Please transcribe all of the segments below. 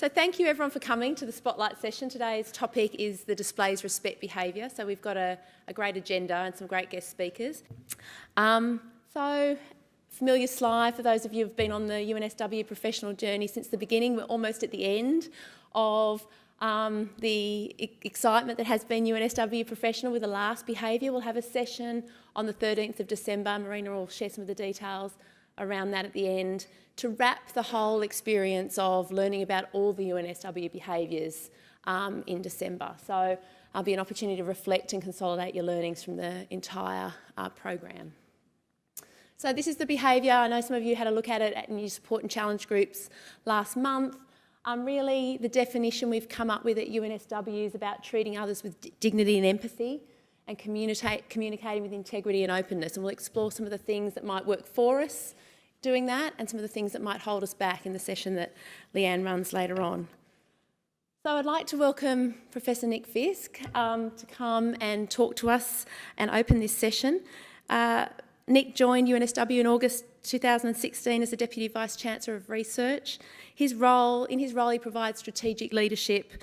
So thank you everyone for coming to the Spotlight session. Today's topic is the displays respect behaviour. So we've got a great agenda and some great guest speakers. So familiar slide for those of you who have been on the UNSW professional journey since the beginning. We're almost at the end of the excitement that has been UNSW professional with the last behaviour. We'll have a session on the 13th of December. Marina will share some of the details around that at the end to wrap the whole experience of learning about all the UNSW behaviours in December. So there'll be an opportunity to reflect and consolidate your learnings from the entire program. So this is the behaviour. I know some of you had a look at it at your support and challenge groups last month. Really, the definition we've come up with at UNSW is about treating others with dignity and empathy and communicating with integrity and openness. And we'll explore some of the things that might work for us doing that and some of the things that might hold us back in the session that Leanne runs later on. So I'd like to welcome Professor Nick Fisk to come and talk to us and open this session. Nick joined UNSW in August 2016 as the Deputy Vice-Chancellor of Research. In his role, he provides strategic leadership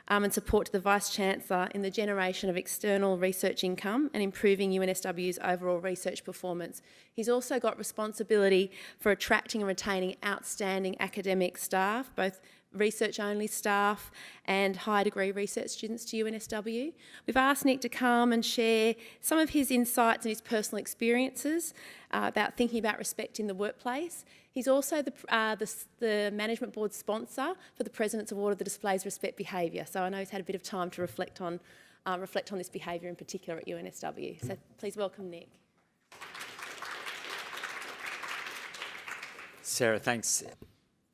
and support to the Vice-Chancellor in the generation of external research income and improving UNSW's overall research performance. He's also got responsibility for attracting and retaining outstanding academic staff, both research-only staff and high-degree research students to UNSW. We've asked Nick to come and share some of his insights and his personal experiences about thinking about respect in the workplace. He's also the Management Board sponsor for the President's Award of the Displays Respect Behaviour, so I know he's had a bit of time to reflect on this behaviour in particular at UNSW. So please welcome Nick. Sarah, thanks.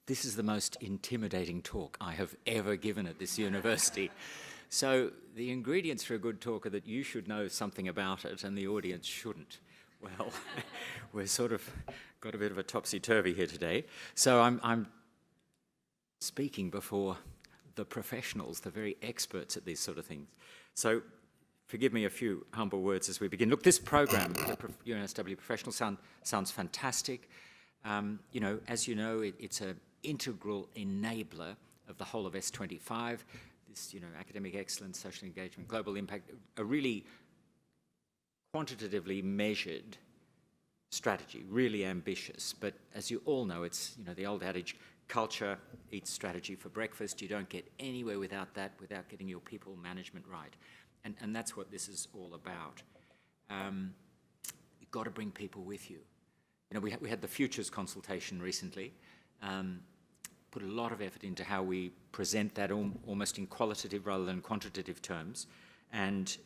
This is the most intimidating talk I have ever given at this university. So the ingredients for a good talk are that you should know something about it and the audience shouldn't. Well, we're sort of got a bit of a topsy-turvy here today. So I'm speaking before the professionals, the very experts at these sort of things. So forgive me a few humble words as we begin. Look, this program, the UNSW Professional, sounds fantastic. As you know, it's an integral enabler of the whole of S25. This, academic excellence, social engagement, global impact, a really quantitatively measured strategy, really ambitious. But as you all know, it's, the old adage, culture eats strategy for breakfast. You don't get anywhere without that, without getting your people management right. And that's what this is all about. You've got to bring people with you. We had the Futures consultation recently, put a lot of effort into how we present that almost in qualitative rather than quantitative terms. And,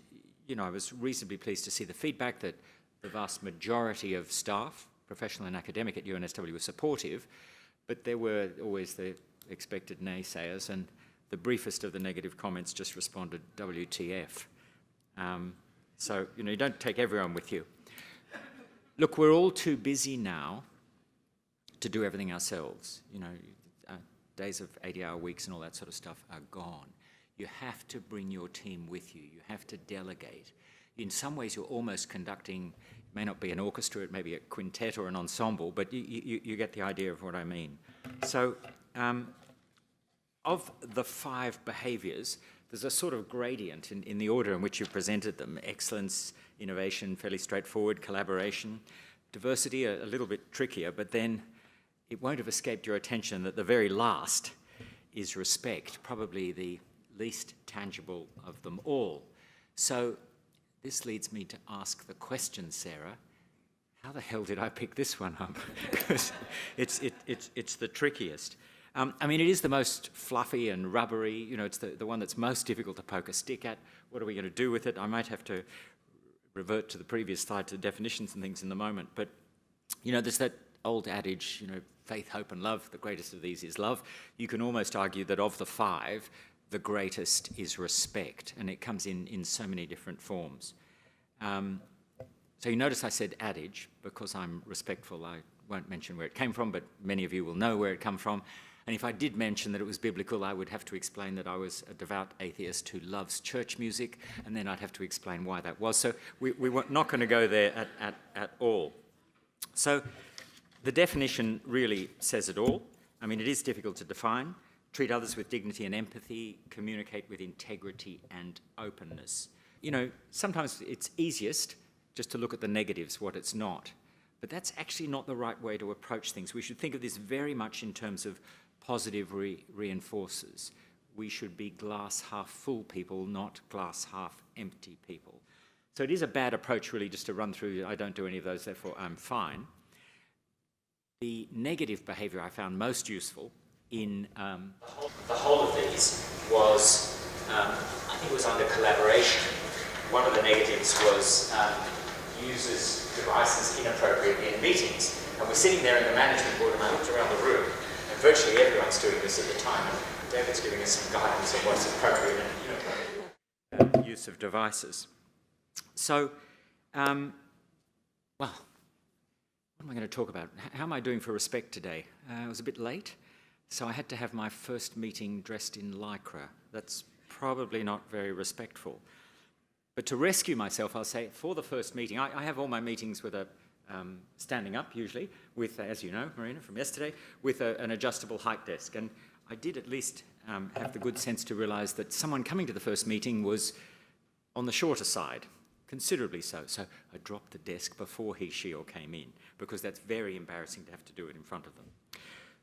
I was reasonably pleased to see the feedback that the vast majority of staff, professional and academic at UNSW, were supportive, but there were always the expected naysayers, and the briefest of the negative comments just responded, WTF. So, you don't take everyone with you. Look, we're all too busy now to do everything ourselves. Days of 80-hour weeks and all that sort of stuff are gone. You have to bring your team with you. You have to delegate. In some ways, you're almost conducting, it may not be an orchestra, it may be a quintet or an ensemble, but you get the idea of what I mean. So, of the 5 behaviours, there's a sort of gradient in the order in which you presented them. Excellence, innovation, fairly straightforward, collaboration. Diversity, a little bit trickier, but then it won't have escaped your attention that the very last is respect, probably the least tangible of them all. So this leads me to ask the question, Sarah, how the hell did I pick this one up? Because it's the trickiest. It is the most fluffy and rubbery, it's the one that's most difficult to poke a stick at. What are we going to do with it? I might have to revert to the previous slide to definitions and things in the moment. But, there's that old adage, faith, hope and love, the greatest of these is love. You can almost argue that of the 5, the greatest is respect, and it comes in so many different forms. So you notice I said adage, because I'm respectful. I won't mention where it came from, but many of you will know where it come from. And if I did mention that it was biblical, I would have to explain that I was a devout atheist who loves church music, and then I'd have to explain why that was. So we were not going to go there at all. So the definition really says it all. It is difficult to define. treat others with dignity and empathy, communicate with integrity and openness. You know, sometimes it's easiest just to look at the negatives, what it's not. But that's actually not the right way to approach things. We should think of this very much in terms of positive reinforcers. We should be glass half full people, not glass half empty people. So it is a bad approach really just to run through, I don't do any of those, therefore I'm fine. The negative behaviour I found most useful in the whole of these was, I think it was under collaboration. One of the negatives was uses devices inappropriately in meetings. And we're sitting there in the management board and I looked around the room and virtually everyone's doing this at the time. And David's giving us some guidance on what's appropriate and inappropriate use of devices. So, well, what am I going to talk about? How am I doing for respect today? I was a bit late, so I had to have my first meeting dressed in lycra. That's probably not very respectful. But to rescue myself, I'll say, for the first meeting, I have all my meetings with a standing up, usually, with, as you know, Marina, from yesterday, with an adjustable height desk. And I did at least have the good sense to realise that someone coming to the first meeting was on the shorter side, considerably so. So I dropped the desk before he, she, or came in, because that's very embarrassing to have to do it in front of them.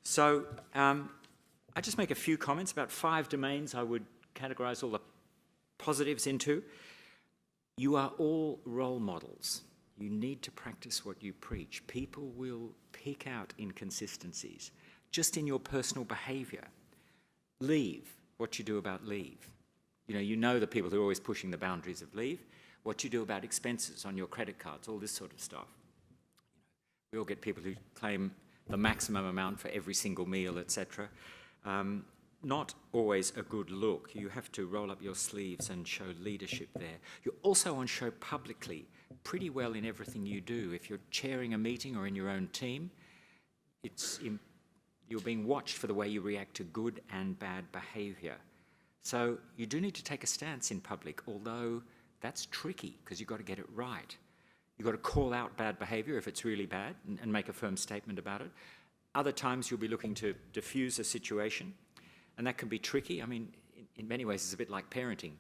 So I just make a few comments about 5 domains I would categorise all the positives into. You are all role models. You need to practice what you preach. People will pick out inconsistencies just in your personal behaviour. Leave, what you do about leave. You know the people who are always pushing the boundaries of leave. What you do about expenses on your credit cards, all this sort of stuff. We all get people who claim the maximum amount for every single meal, etc. Not always a good look. You have to roll up your sleeves and show leadership there. You also want to show publicly pretty well in everything you do. If you're chairing a meeting or in your own team, you're being watched for the way you react to good and bad behaviour. So you do need to take a stance in public, although that's tricky because you've got to get it right. You've got to call out bad behaviour if it's really bad and make a firm statement about it. Other times you'll be looking to diffuse a situation, and that can be tricky. I mean, in many ways it's a bit like parenting.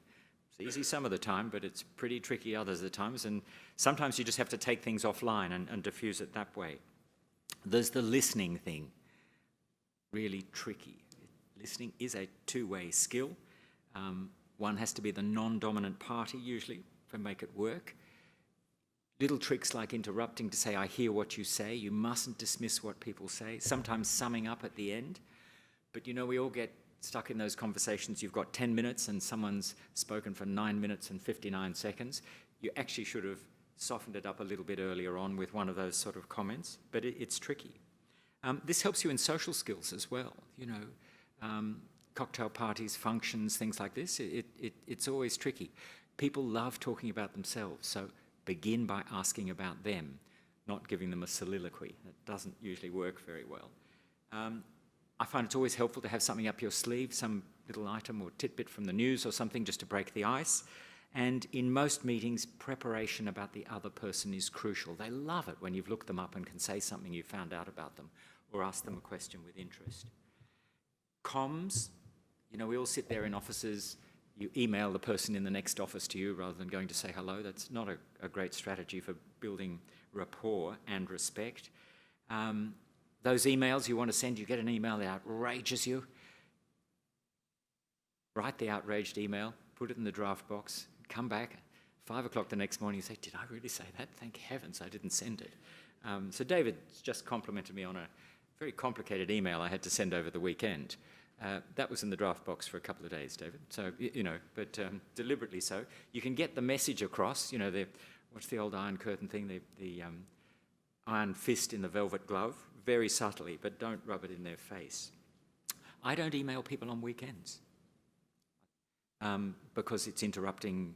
It's easy some of the time, but it's pretty tricky others of the times, and sometimes you just have to take things offline and diffuse it that way. There's the listening thing, really tricky. Listening is a two-way skill. One has to be the non-dominant party, usually, to make it work. Little tricks like interrupting to say, I hear what you say. You mustn't dismiss what people say. Sometimes summing up at the end. But we all get stuck in those conversations. You've got 10 minutes and someone's spoken for 9 minutes and 59 seconds. You actually should have softened it up a little bit earlier on with one of those sort of comments. But it's tricky. This helps you in social skills as well. Cocktail parties, functions, things like this, it's always tricky. People love talking about themselves, so begin by asking about them, not giving them a soliloquy. That doesn't usually work very well. I find it's always helpful to have something up your sleeve, some little item or tidbit from the news or something just to break the ice. And in most meetings, preparation about the other person is crucial. They love it when you've looked them up and can say something you found out about them or ask them a question with interest. Comms. We all sit there in offices, you email the person in the next office to you rather than going to say hello. That's not a great strategy for building rapport and respect. Those emails you want to send, you get an email that outrages you. Write the outraged email, put it in the draft box, come back, 5 o'clock the next morning, you say, did I really say that? Thank heavens I didn't send it. So David just complimented me on a very complicated email I had to send over the weekend. That was in the draft box for a couple of days, David. So, but deliberately so. You can get the message across, what's the old Iron Curtain thing? The iron fist in the velvet glove, very subtly, but don't rub it in their face. I don't email people on weekends because it's interrupting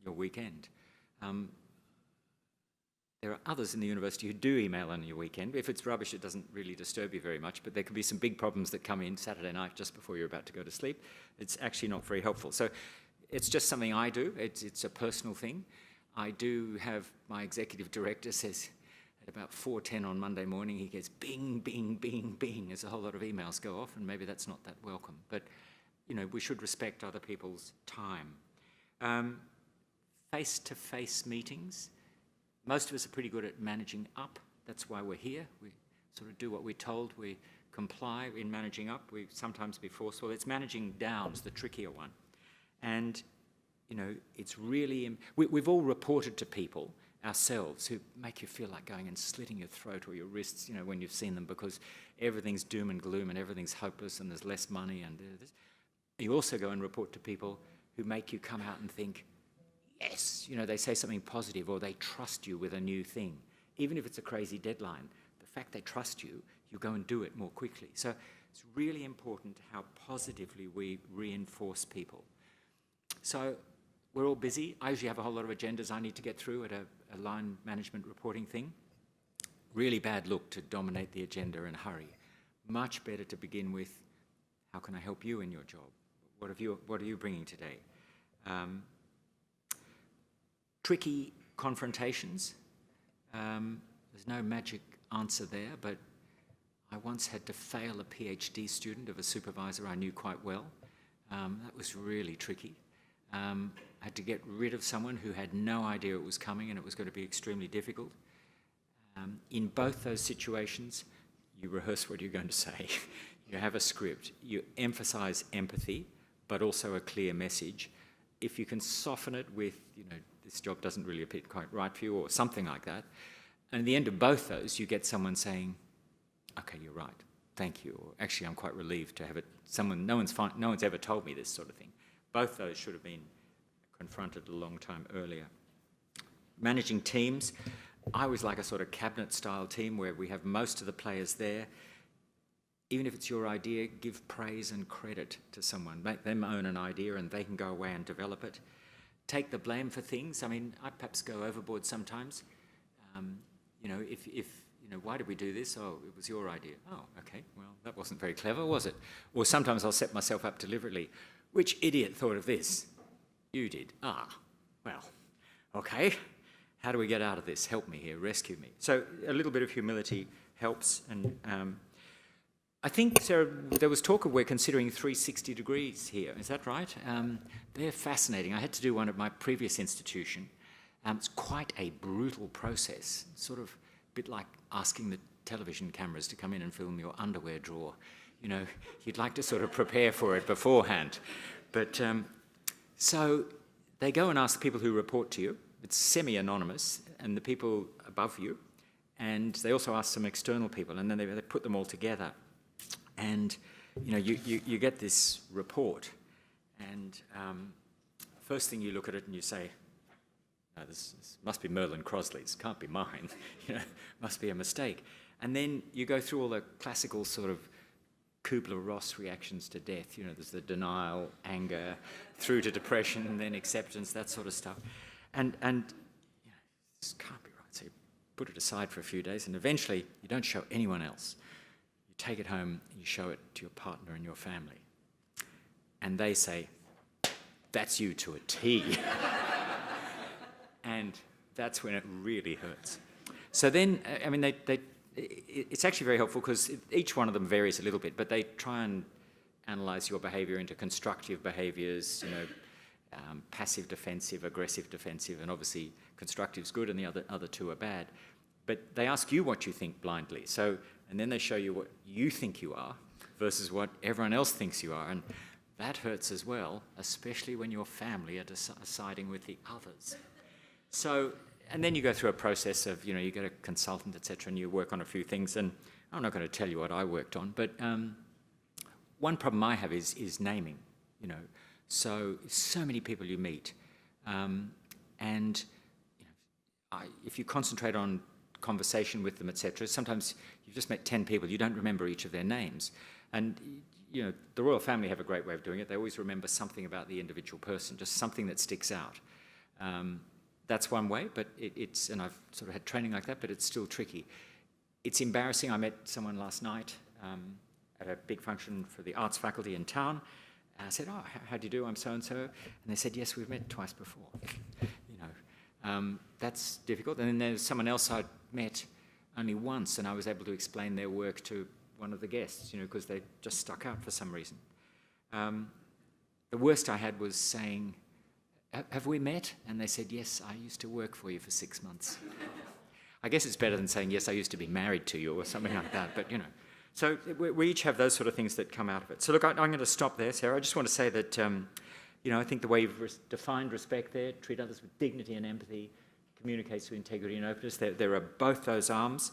your weekend. There are others in the university who do email on your weekend. If it's rubbish, it doesn't really disturb you very much, but there can be some big problems that come in Saturday night just before you're about to go to sleep. It's actually not very helpful. So it's just something I do. It's a personal thing. I do have my executive director says, at about 4:10 on Monday morning, he gets bing, bing, bing, bing, as a whole lot of emails go off, and maybe that's not that welcome. But, we should respect other people's time. Face-to-face meetings. Most of us are pretty good at managing up. That's why we're here. We sort of do what we're told. We comply in managing up. We sometimes be forceful. It's managing down's the trickier one. And, it's really... We've all reported to people ourselves who make you feel like going and slitting your throat or your wrists, when you've seen them, because everything's doom and gloom and everything's hopeless and there's less money and this. You also go and report to people who make you come out and think, yes, they say something positive, or they trust you with a new thing. Even if it's a crazy deadline, the fact they trust you, you go and do it more quickly. So it's really important how positively we reinforce people. So we're all busy. I usually have a whole lot of agendas I need to get through at a line management reporting thing. Really bad look to dominate the agenda and hurry. Much better to begin with, how can I help you in your job? What are you bringing today? Tricky confrontations. There's no magic answer there, but I once had to fail a PhD student of a supervisor I knew quite well. That was really tricky. I had to get rid of someone who had no idea it was coming and it was going to be extremely difficult. In both those situations, you rehearse what you're going to say. You have a script. You emphasize empathy, but also a clear message. If you can soften it with, this job doesn't really appear quite right for you, or something like that, and at the end of both those, you get someone saying, okay, you're right, thank you, or actually I'm quite relieved to have it, no one's ever told me this sort of thing. Both those should have been confronted a long time earlier. Managing teams, I always like a sort of cabinet-style team where we have most of the players there. Even if it's your idea, give praise and credit to someone. Make them own an idea and they can go away and develop it. Take the blame for things. I perhaps go overboard sometimes. Why did we do this? Oh, it was your idea. Oh, okay, well, that wasn't very clever, was it? Or sometimes I'll set myself up deliberately. Which idiot thought of this? You did. Ah, well, okay. How do we get out of this? Help me here, rescue me. So a little bit of humility helps. And I think, Sarah, there was talk of we're considering 360 degrees here. Is that right? They're fascinating. I had to do one at my previous institution. It's quite a brutal process, sort of a bit like asking the television cameras to come in and film your underwear drawer. You'd like to sort of prepare for it beforehand. But so they go and ask people who report to you. It's semi-anonymous, and the people above you. And they also ask some external people, and then they put them all together. And, you get this report. And first thing you look at it and you say, no, this must be Merlin Crosley's, can't be mine. Must be a mistake. And then you go through all the classical sort of Kubler-Ross reactions to death. There's the denial, anger, through to depression, and then acceptance, that sort of stuff. And this can't be right. So you put it aside for a few days, and eventually you don't show anyone else. You take it home and you show it to your partner and your family. And they say, that's you to a T. And that's when it really hurts. So then, it's actually very helpful because each one of them varies a little bit, but they try and analyse your behaviour into constructive behaviours, passive defensive, aggressive defensive, and obviously constructive's good and the other two are bad. But they ask you what you think blindly. And then they show you what you think you are versus what everyone else thinks you are. And that hurts as well, especially when your family are siding with the others. So, and then you go through a process of, you get a consultant, etc., and you work on a few things. And I'm not going to tell you what I worked on, but one problem I have is naming, So many people you meet, and if you concentrate on conversation with them, etc., sometimes you've just met 10 people, you don't remember each of their names. And, the royal family have a great way of doing it. They always remember something about the individual person, just something that sticks out. That's one way, but and I've sort of had training like that, but it's still tricky. It's embarrassing. I met someone last night at a big function for the arts faculty in town. I said, oh, how do you do? I'm so-and-so. And they said, yes, we've met twice before. That's difficult. And then there's someone else I'd met only once, and I was able to explain their work to one of the guests, because they just stuck out for some reason. The worst I had was saying, have we met? And they said, yes, I used to work for you for 6 months. I guess it's better than saying, yes, I used to be married to you or something like that, but So we each have those sort of things that come out of it. So look, I'm going to stop there, Sarah. I just want to say that, I think the way you've defined respect there, treat others with dignity and empathy, communicates with integrity and openness, there are both those arms.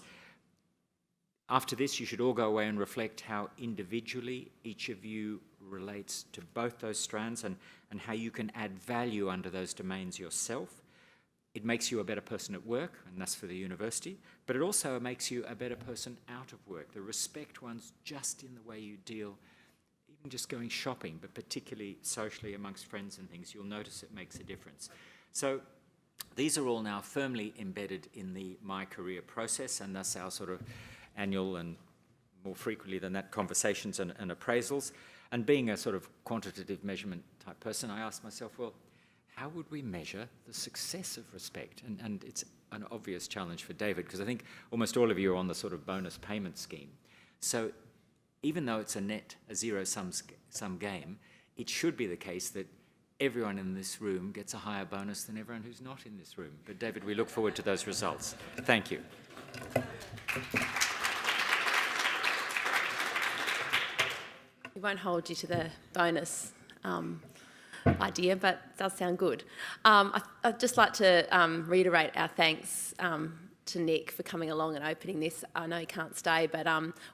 After this, you should all go away and reflect how individually each of you relates to both those strands and how you can add value under those domains yourself. It makes you a better person at work, and that's for the university, but it also makes you a better person out of work. The respect one's just in the way you deal, even just going shopping, but particularly socially amongst friends and things, you'll notice it makes a difference. So these are all now firmly embedded in the My Career process, and thus our sort of annual and more frequently than that, conversations and appraisals. And being a sort of quantitative measurement type person, I asked myself, well, how would we measure the success of respect? And it's an obvious challenge for David, because I think almost all of you are on the sort of bonus payment scheme. So even though it's a zero-sum game, it should be the case that everyone in this room gets a higher bonus than everyone who's not in this room. But David, we look forward to those results. Thank you. We won't hold you to the bonus idea, but it does sound good. I'd just like to reiterate our thanks to Nick for coming along and opening this. I know he can't stay, but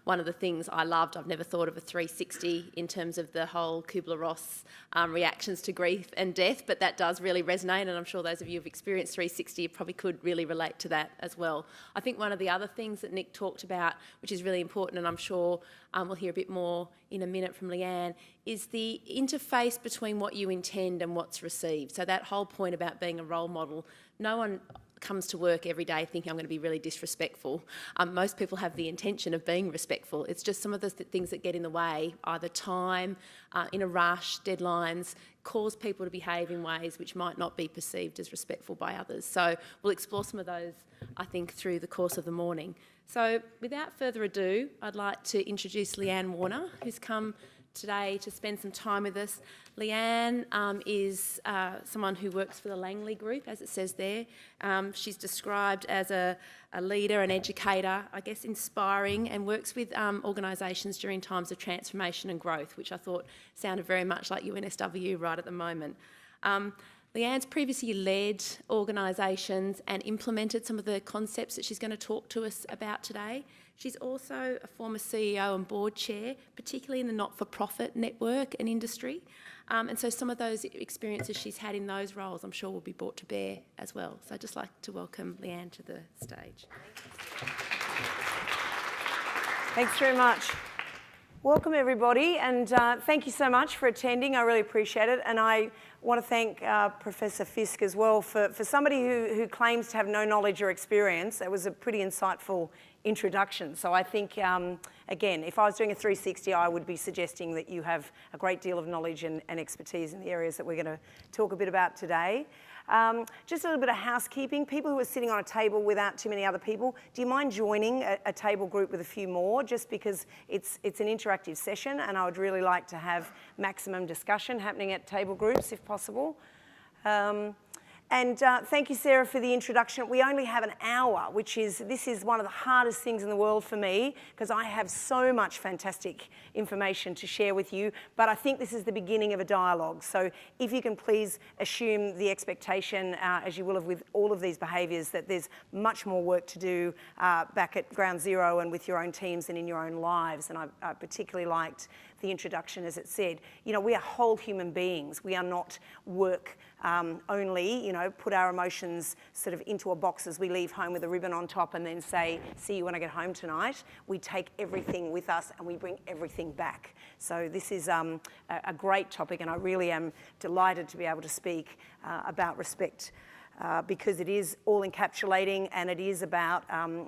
one of the things I loved, I've never thought of a 360 in terms of the whole Kubler-Ross reactions to grief and death, but that does really resonate, and I'm sure those of you who've experienced 360 probably could really relate to that as well. I think one of the other things that Nick talked about, which is really important, and I'm sure we'll hear a bit more in a minute from Leanne, is the interface between what you intend and what's received. So that whole point about being a role model, no one comes to work every day thinking I'm going to be really disrespectful. Most people have the intention of being respectful. It's just some of the things that get in the way, either time, in a rush, deadlines, cause people to behave in ways which might not be perceived as respectful by others. So we'll explore some of those, I think, through the course of the morning. So without further ado, I'd like to introduce Leanne Warner, who's come today to spend some time with us. Leanne is someone who works for the Langley Group, as it says there. She's described as a leader, an educator, I guess inspiring, and works with organisations during times of transformation and growth, which I thought sounded very much like UNSW right at the moment. Leanne's previously led organisations and implemented some of the concepts that she's going to talk to us about today. She's also a former CEO and board chair, particularly in the not-for-profit network and industry. And so some of those experiences she's had in those roles, I'm sure, will be brought to bear as well. So I'd just like to welcome Leanne to the stage. Thanks very much. Welcome, everybody, and thank you so much for attending. I really appreciate it. And I want to thank Professor Fisk as well for somebody who claims to have no knowledge or experience. That was a pretty insightful introduction. So I think, again, if I was doing a 360, I would be suggesting that you have a great deal of knowledge and expertise in the areas that we're going to talk a bit about today. Just a little bit of housekeeping. People who are sitting on a table without too many other people, do you mind joining a table group with a few more, just because it's an interactive session and I would really like to have maximum discussion happening at table groups if possible. And thank you, Sarah, for the introduction. We only have an hour, this is one of the hardest things in the world for me, because I have so much fantastic information to share with you, but I think this is the beginning of a dialogue. So if you can please assume the expectation, as you will have with all of these behaviours, that there's much more work to do back at ground zero and with your own teams and in your own lives. And I particularly liked the introduction, as it said, we are whole human beings. We are not work only, put our emotions sort of into a box as we leave home with a ribbon on top and then say, see you when I get home tonight. We take everything with us and we bring everything back. So this is a great topic, and I really am delighted to be able to speak about respect. Because it is all encapsulating, and it is about,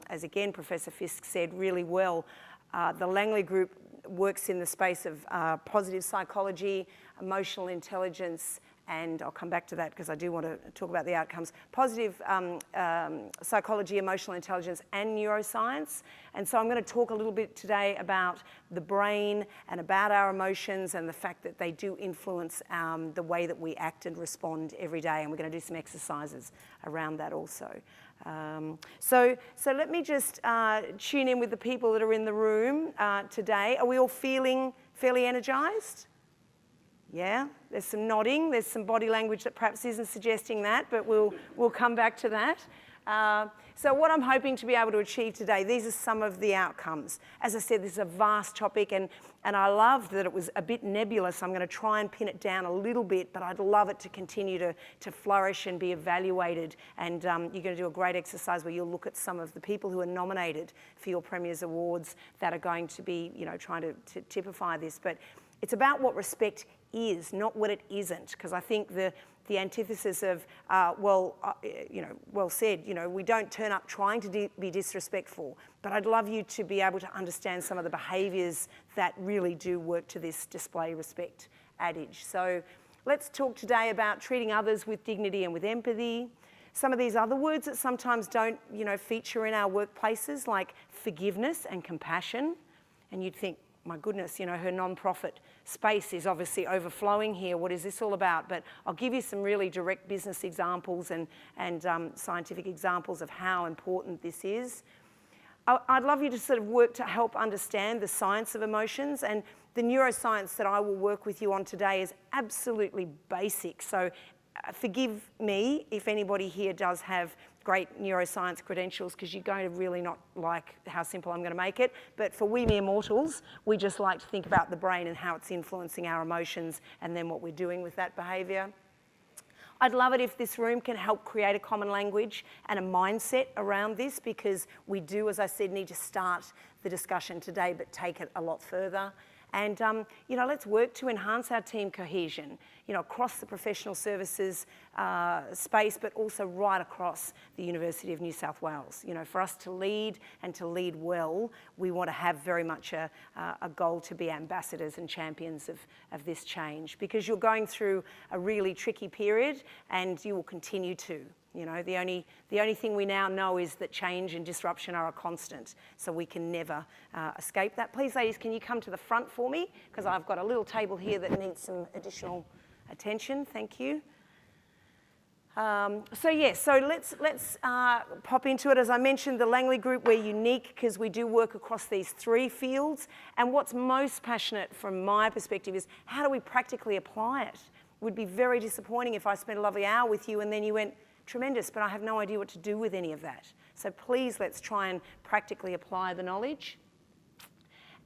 as again Professor Fisk said really well, the Langley Group works in the space of positive psychology, emotional intelligence, and I'll come back to that because I do want to talk about the outcomes, positive psychology, emotional intelligence, and neuroscience. And so I'm going to talk a little bit today about the brain and about our emotions and the fact that they do influence the way that we act and respond every day. And we're going to do some exercises around that also. So let me just tune in with the people that are in the room today. Are we all feeling fairly energised? Yeah, there's some nodding, there's some body language that perhaps isn't suggesting that, but we'll come back to that. So what I'm hoping to be able to achieve today, these are some of the outcomes. As I said, this is a vast topic, and I loved that it was a bit nebulous. I'm going to try and pin it down a little bit, but I'd love it to continue to flourish and be evaluated. And you're going to do a great exercise where you'll look at some of the people who are nominated for your Premier's Awards that are going to be, trying to typify this. But it's about what respect is, not what it isn't, because I think the antithesis of, well said, we don't turn up trying to be disrespectful, but I'd love you to be able to understand some of the behaviours that really do work to this display respect adage. So let's talk today about treating others with dignity and with empathy. Some of these other words that sometimes don't, feature in our workplaces, like forgiveness and compassion, and you'd think, my goodness, her non-profit space is obviously overflowing here. What is this all about? But I'll give you some really direct business examples and scientific examples of how important this is. I'd love you to sort of work to help understand the science of emotions, and the neuroscience that I will work with you on today is absolutely basic. So forgive me if anybody here does have great neuroscience credentials, because you're going to really not like how simple I'm going to make it. But for we mere mortals, we just like to think about the brain and how it's influencing our emotions and then what we're doing with that behaviour. I'd love it if this room can help create a common language and a mindset around this, because we do, as I said, need to start the discussion today but take it a lot further. And, let's work to enhance our team cohesion, across the professional services space, but also right across the University of New South Wales. For us to lead and to lead well, we want to have very much a goal to be ambassadors and champions of this change, because you're going through a really tricky period and you will continue to. The only thing we now know is that change and disruption are a constant, so we can never escape that. Please, ladies, can you come to the front for me? Because I've got a little table here that needs some additional attention. Thank you. So let's pop into it. As I mentioned, the Langley Group, we're unique because we do work across these three fields. And what's most passionate from my perspective is, how do we practically apply it? It would be very disappointing if I spent a lovely hour with you and then you went, tremendous, but I have no idea what to do with any of that. So please, let's try and practically apply the knowledge.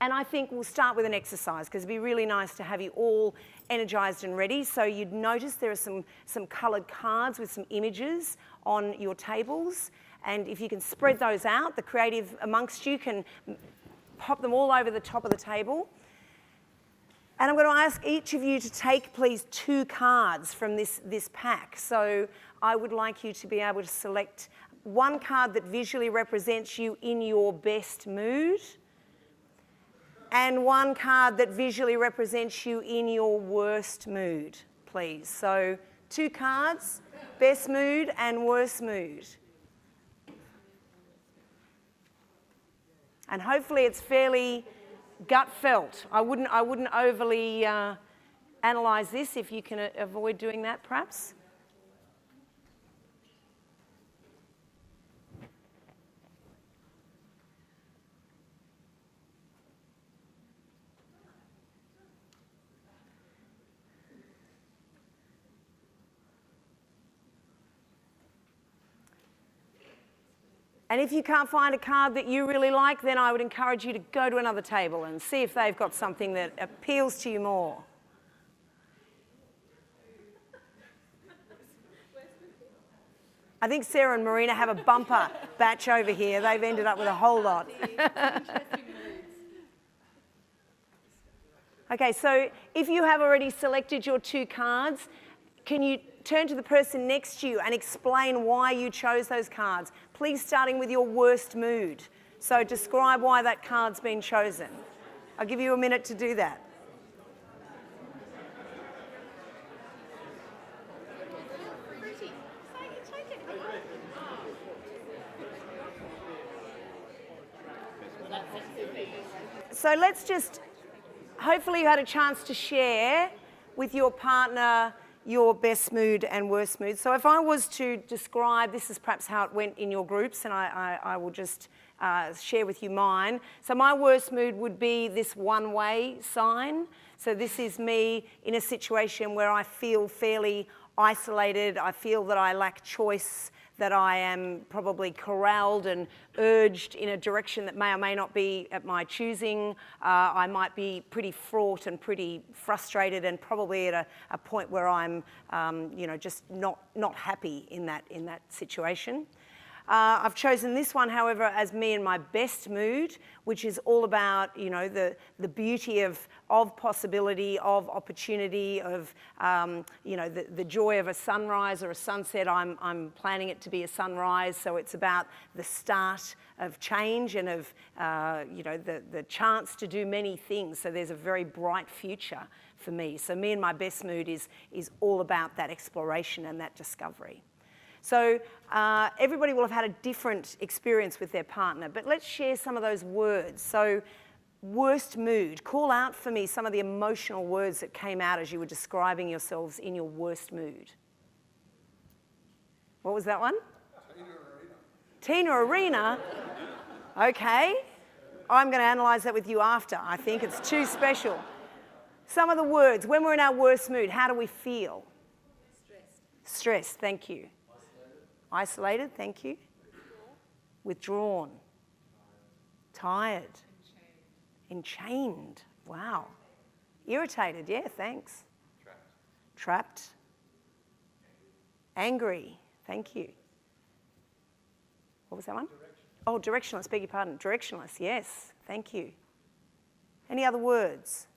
And I think we'll start with an exercise, because it'd be really nice to have you all energised and ready. So you'd notice there are some coloured cards with some images on your tables. And if you can spread those out, the creative amongst you can pop them all over the top of the table. And I'm going to ask each of you to take, please, 2 cards from this pack. So I would like you to be able to select one card that visually represents you in your best mood, and one card that visually represents you in your worst mood, please. So 2 cards, best mood and worst mood. And hopefully it's fairly gut felt. I wouldn't overly analyse this, if you can avoid doing that, perhaps. And if you can't find a card that you really like, then I would encourage you to go to another table and see if they've got something that appeals to you more. I think Sarah and Marina have a bumper batch over here. They've ended up with a whole lot. Okay, so if you have already selected your 2 cards, can you turn to the person next to you and explain why you chose those cards? Please, starting with your worst mood. So describe why that card's been chosen. I'll give you a minute to do that. so let's just, hopefully you had a chance to share with your partner your best mood and worst mood. So if I was to describe, this is perhaps how it went in your groups, and I will just share with you mine. So my worst mood would be this one-way sign. So this is me in a situation where I feel fairly isolated, I feel that I lack choice, that I am probably corralled and urged in a direction that may or may not be at my choosing. I might be pretty fraught and pretty frustrated and probably at a point where I'm, just not happy in that situation. I've chosen this one, however, as me in my best mood, which is all about, the beauty of possibility, of opportunity, of, the joy of a sunrise or a sunset. I'm planning it to be a sunrise, so it's about the start of change and of, the chance to do many things. So there's a very bright future for me. So me in my best mood is all about that exploration and that discovery. So everybody will have had a different experience with their partner, but let's share some of those words. So worst mood, call out for me some of the emotional words that came out as you were describing yourselves in your worst mood. What was that one? Tina Arena. Okay. I'm going to analyse that with you after. I think it's too special. Some of the words, when we're in our worst mood, how do we feel? Stressed, thank you. Isolated, thank you. Withdrawn. Tired. Enchained. Wow. Irritated, yeah, thanks. Trapped. Angry, thank you. What was that one? Oh, directionless, beg your pardon. Directionless, yes, thank you. Any other words?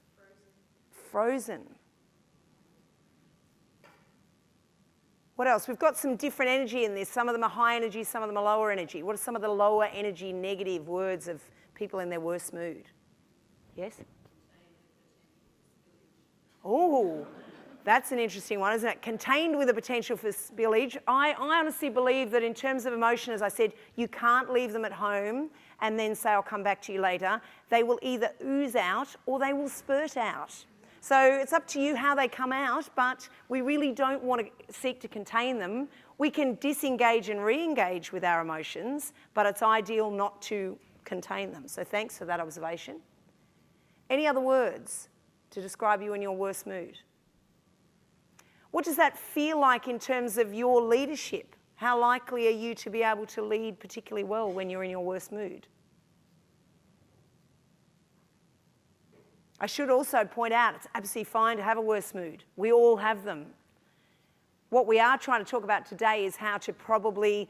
Frozen. What else? We've got some different energy in this. Some of them are high energy, some of them are lower energy. What are some of the lower energy negative words of people in their worst mood? Yes? Oh, that's an interesting one, isn't it? Contained with a potential for spillage. I honestly believe that in terms of emotion, as I said, you can't leave them at home and then say, I'll come back to you later. They will either ooze out or they will spurt out. So it's up to you how they come out, but we really don't want to seek to contain them. We can disengage and re-engage with our emotions, but it's ideal not to contain them. So thanks for that observation. Any other words to describe you in your worst mood? What does that feel like in terms of your leadership? How likely are you to be able to lead particularly well when you're in your worst mood? I should also point out it's absolutely fine to have a worse mood. We all have them. What we are trying to talk about today is how to probably,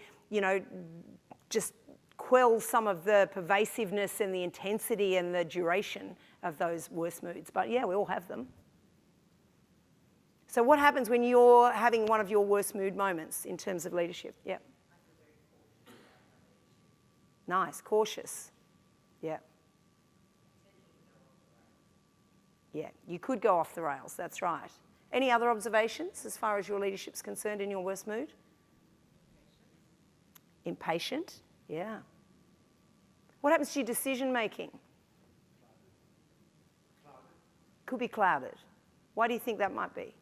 just quell some of the pervasiveness and the intensity and the duration of those worse moods. But yeah, we all have them. So what happens when you're having one of your worst mood moments in terms of leadership? Yep. Nice, cautious. Yep. Yeah, you could go off the rails, that's right. Any other observations as far as your leadership's concerned in your worst mood? Impatient, yeah. What happens to your decision making? Could be clouded. Why do you think that might be?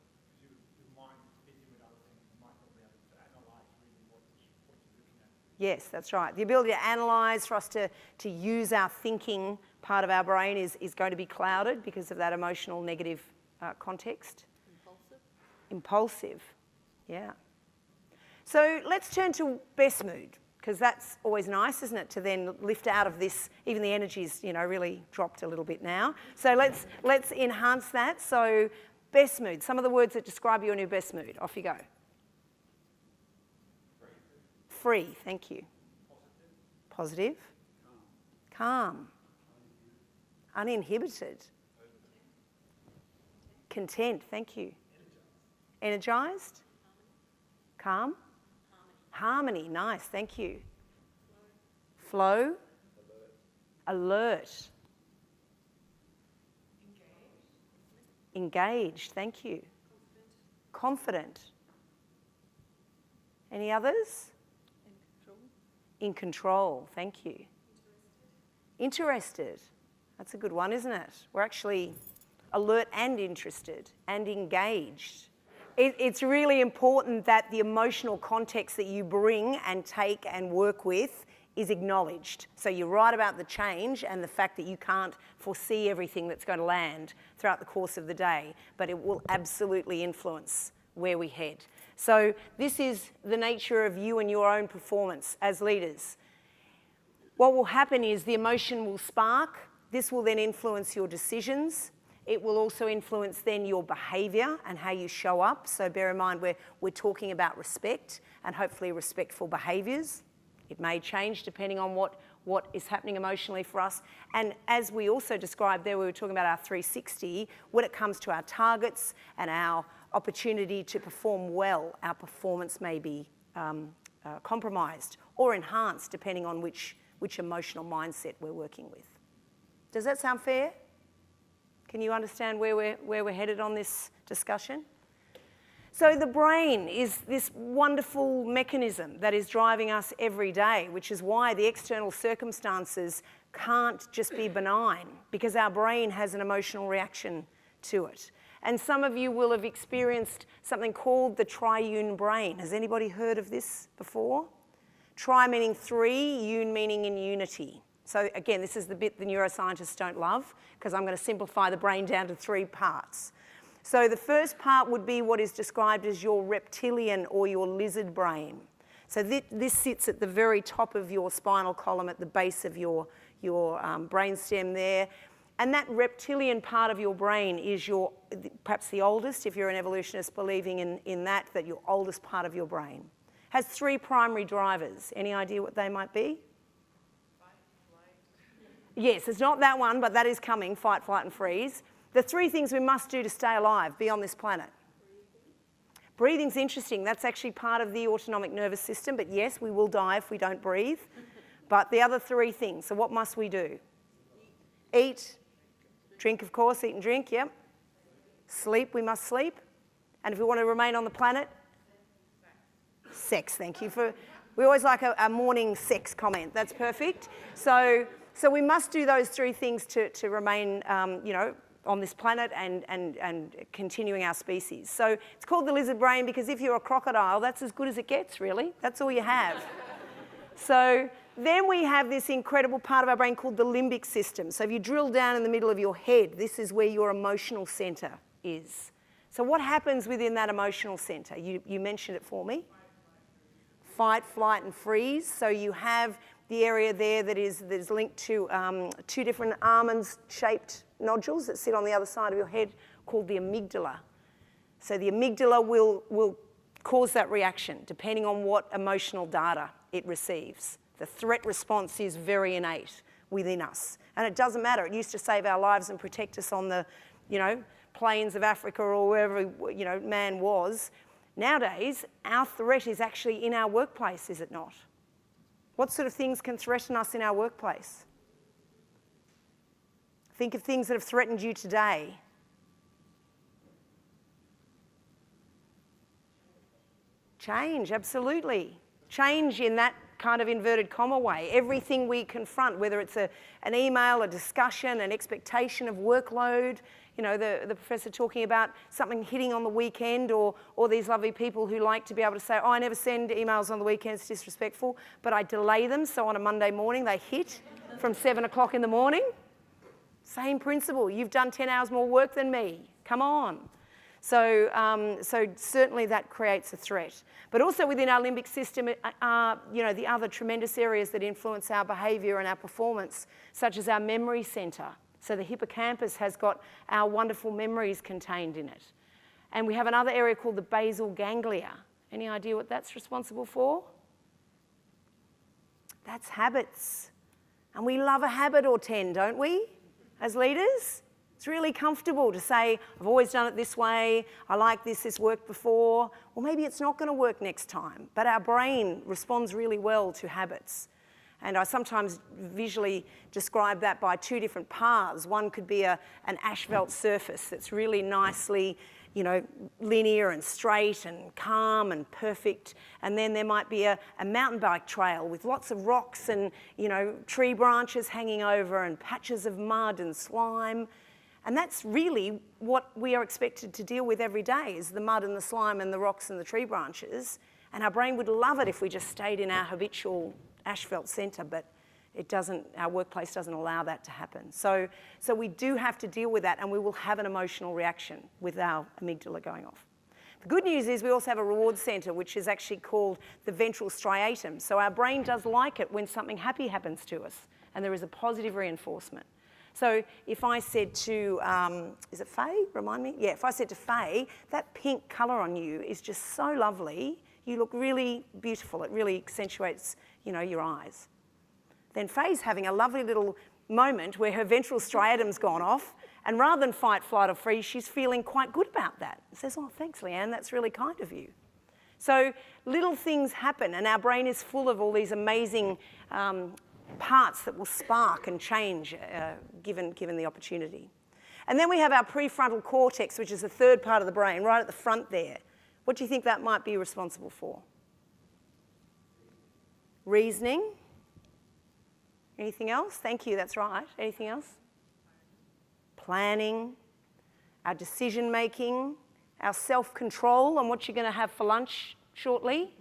Yes, that's right. The ability to analyse, for us to use our thinking part of our brain is going to be clouded because of that emotional negative context. Impulsive, yeah. So let's turn to best mood, because that's always nice, isn't it, to then lift out of this. Even the energy's, really dropped a little bit now. So let's enhance that. So best mood, some of the words that describe you in your best mood. Off you go. Free, thank you. Positive. Calm. Uninhibited. Content, thank you. Energized. Calm. Harmony, nice, thank you. Flow. Alert. Engaged, thank you. Confident. Any others? In control, thank you. Interested. That's a good one, isn't it? We're actually alert and interested and engaged. It's really important that the emotional context that you bring and take and work with is acknowledged. So you're right about the change and the fact that you can't foresee everything that's going to land throughout the course of the day, but it will absolutely influence where we head. So this is the nature of you and your own performance as leaders. What will happen is the emotion will spark. This will then influence your decisions. It will also influence then your behaviour and how you show up. So bear in mind we're talking about respect and hopefully respectful behaviours. It may change depending on what is happening emotionally for us. And as we also described there, we were talking about our 360, when it comes to our targets and our opportunity to perform well, our performance may be compromised or enhanced depending on which emotional mindset we're working with. Does that sound fair? Can you understand where we're headed on this discussion? So the brain is this wonderful mechanism that is driving us every day, which is why the external circumstances can't just be benign, because our brain has an emotional reaction to it. And some of you will have experienced something called the triune brain. Has anybody heard of this before? Tri meaning three, un meaning in unity. So again, this is the bit the neuroscientists don't love, because I'm going to simplify the brain down to 3 parts. So the first part would be what is described as your reptilian or your lizard brain. So this sits at the very top of your spinal column, at the base of your brainstem there. And that reptilian part of your brain is perhaps the oldest, if you're an evolutionist believing in that your oldest part of your brain. Has 3 primary drivers. Any idea what they might be? Yes, it's not that one, but that is coming, fight, flight and freeze. The 3 things we must do to stay alive, be on this planet. Breathing's interesting. That's actually part of the autonomic nervous system, but yes, we will die if we don't breathe. But the other 3 things, so what must we do? Eat, drink, of course, eat and drink, yep. Sleep, we must sleep. And if we want to remain on the planet? Sex, thank you. We always like a morning sex comment. That's perfect. So we must do those 3 things to remain, on this planet and continuing our species. So it's called the lizard brain because if you're a crocodile, that's as good as it gets, really. That's all you have. So then we have this incredible part of our brain called the limbic system. So if you drill down in the middle of your head, this is where your emotional centre is. So what happens within that emotional centre? You mentioned it for me. Fight, flight and freeze. So you have the area there that is linked to 2 different almond-shaped nodules that sit on the other side of your head called the amygdala. So the amygdala will cause that reaction depending on what emotional data it receives. The threat response is very innate within us. And it doesn't matter. It used to save our lives and protect us on the, plains of Africa or wherever, man was. Nowadays, our threat is actually in our workplace, is it not? What sort of things can threaten us in our workplace? Think of things that have threatened you today. Change, absolutely. Change in that kind of inverted comma way. Everything we confront, whether it's an email, a discussion, an expectation of workload, the professor talking about something hitting on the weekend or these lovely people who like to be able to say, I never send emails on the weekend, it's disrespectful, but I delay them so on a Monday morning they hit from 7 o'clock in the morning. Same principle. You've done 10 hours more work than me. Come on. So certainly that creates a threat. But also within our limbic system are, the other tremendous areas that influence our behaviour and our performance, such as our memory centre. So the hippocampus has got our wonderful memories contained in it. And we have another area called the basal ganglia. Any idea what that's responsible for? That's habits. And we love a habit or 10, don't we, as leaders? It's really comfortable to say, I've always done it this way, I like this worked before. Well, maybe it's not going to work next time, but our brain responds really well to habits. And I sometimes visually describe that by 2 different paths. One could be an asphalt surface that's really nicely, linear and straight and calm and perfect. And then there might be a mountain bike trail with lots of rocks and, tree branches hanging over and patches of mud and slime. And that's really what we are expected to deal with every day, is the mud and the slime and the rocks and the tree branches. And our brain would love it if we just stayed in our habitual asphalt centre, but it doesn't, our workplace doesn't allow that to happen. So we do have to deal with that, and we will have an emotional reaction with our amygdala going off. The good news is we also have a reward centre, which is actually called the ventral striatum. So our brain does like it when something happy happens to us, and there is a positive reinforcement. So if I said to, is it Faye? Remind me? Yeah, if I said to Faye, that pink colour on you is just so lovely, you look really beautiful, it really accentuates, your eyes. Then Faye's having a lovely little moment where her ventral striatum's gone off, and rather than fight, flight or freeze, she's feeling quite good about that. Says, oh, thanks, Leanne, that's really kind of you. So little things happen, and our brain is full of all these amazing parts that will spark and change given the opportunity. And then we have our prefrontal cortex, which is the third part of the brain, right at the front there. What do you think that might be responsible for? Reasoning. Anything else? Thank you, that's right. Anything else? Planning, our decision making, our self-control on what you're going to have for lunch shortly.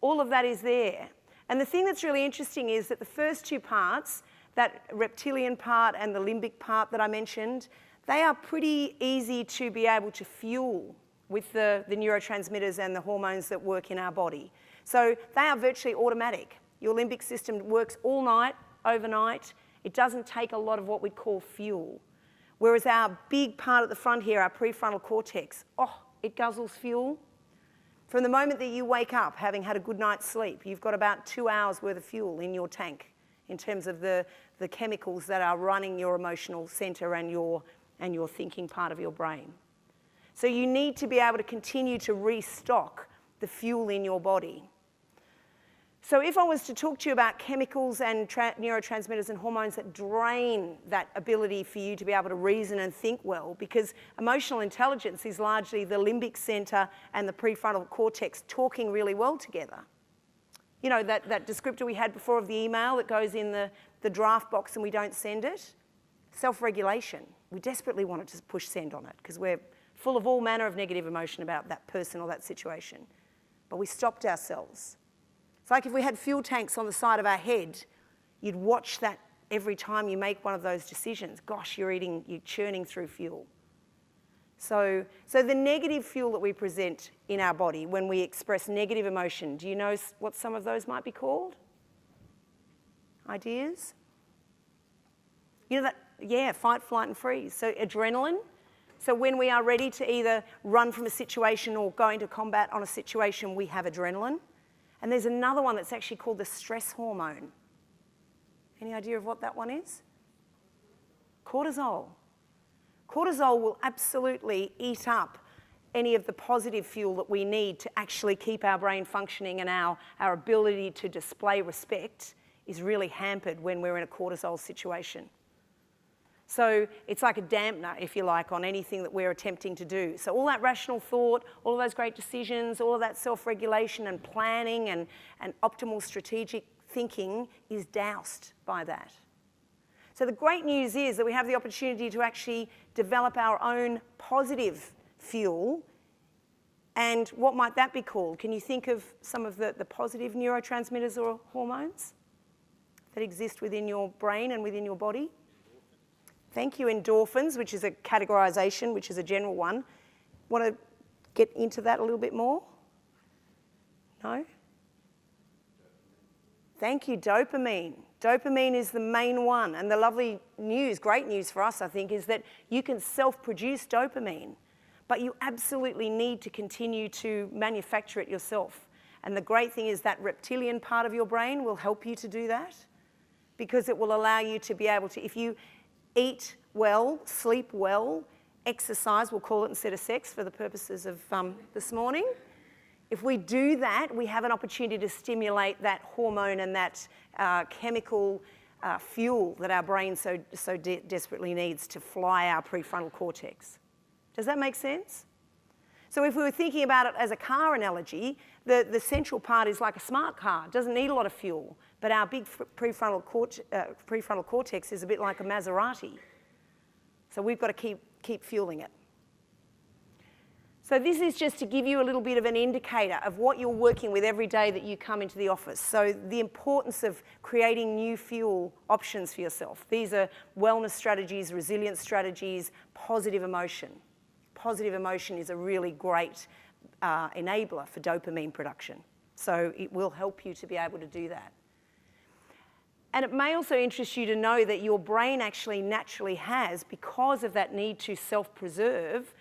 All of that is there. And the thing that's really interesting is that the first two parts, that reptilian part and the limbic part that I mentioned, they are pretty easy to be able to fuel with the neurotransmitters and the hormones that work in our body. So they are virtually automatic. Your limbic system works all night, overnight. It doesn't take a lot of what we call fuel. Whereas our big part at the front here, our prefrontal cortex, it guzzles fuel. From the moment that you wake up, having had a good night's sleep, you've got about 2 hours worth of fuel in your tank in terms of the chemicals that are running your emotional centre and your thinking part of your brain. So you need to be able to continue to restock the fuel in your body. So if I was to talk to you about chemicals and neurotransmitters and hormones that drain that ability for you to be able to reason and think well, because emotional intelligence is largely the limbic centre and the prefrontal cortex talking really well together. You know, that descriptor we had before of the email that goes in the draft box and we don't send it? Self-regulation. We desperately wanted to push send on it because we're full of all manner of negative emotion about that person or that situation. But we stopped ourselves. It's like if we had fuel tanks on the side of our head, you'd watch that every time you make one of those decisions. Gosh, you're churning through fuel. So the negative fuel that we present in our body when we express negative emotion, do you know what some of those might be called? Ideas? You know that, yeah, fight, flight and freeze. So adrenaline. So when we are ready to either run from a situation or go into combat on a situation, we have adrenaline. And there's another one that's actually called the stress hormone. Any idea of what that one is? Cortisol. Cortisol will absolutely eat up any of the positive fuel that we need to actually keep our brain functioning, and our ability to display respect is really hampered when we're in a cortisol situation. So it's like a dampener, if you like, on anything that we're attempting to do. So all that rational thought, all of those great decisions, all of that self-regulation and planning and optimal strategic thinking is doused by that. So the great news is that we have the opportunity to actually develop our own positive fuel. And what might that be called? Can you think of some of the positive neurotransmitters or hormones that exist within your brain and within your body? Thank you. Endorphins, which is a categorisation, which is a general one. Want to get into that a little bit more? No? Thank you. Dopamine. Dopamine is the main one. And the lovely news, great news for us, I think, is that you can self-produce dopamine, but you absolutely need to continue to manufacture it yourself. And the great thing is that reptilian part of your brain will help you to do that, because it will allow you to be able to, if you eat well, sleep well, exercise, we'll call it instead of sex for the purposes of this morning. If we do that, we have an opportunity to stimulate that hormone and that chemical fuel that our brain so desperately needs to fly our prefrontal cortex, Does that make sense? So if we were thinking about it as a car analogy, the central part is like a smart car. It doesn't need a lot of fuel, but our big prefrontal cortex is a bit like a Maserati. So we've got to keep fueling it. So this is just to give you a little bit of an indicator of what you're working with every day that you come into the office. So the importance of creating new fuel options for yourself. These are wellness strategies, resilience strategies, positive emotion. Positive emotion is a really great enabler for dopamine production. So it will help you to be able to do that. And it may also interest you to know that your brain actually naturally has, because of that need to self-preserve,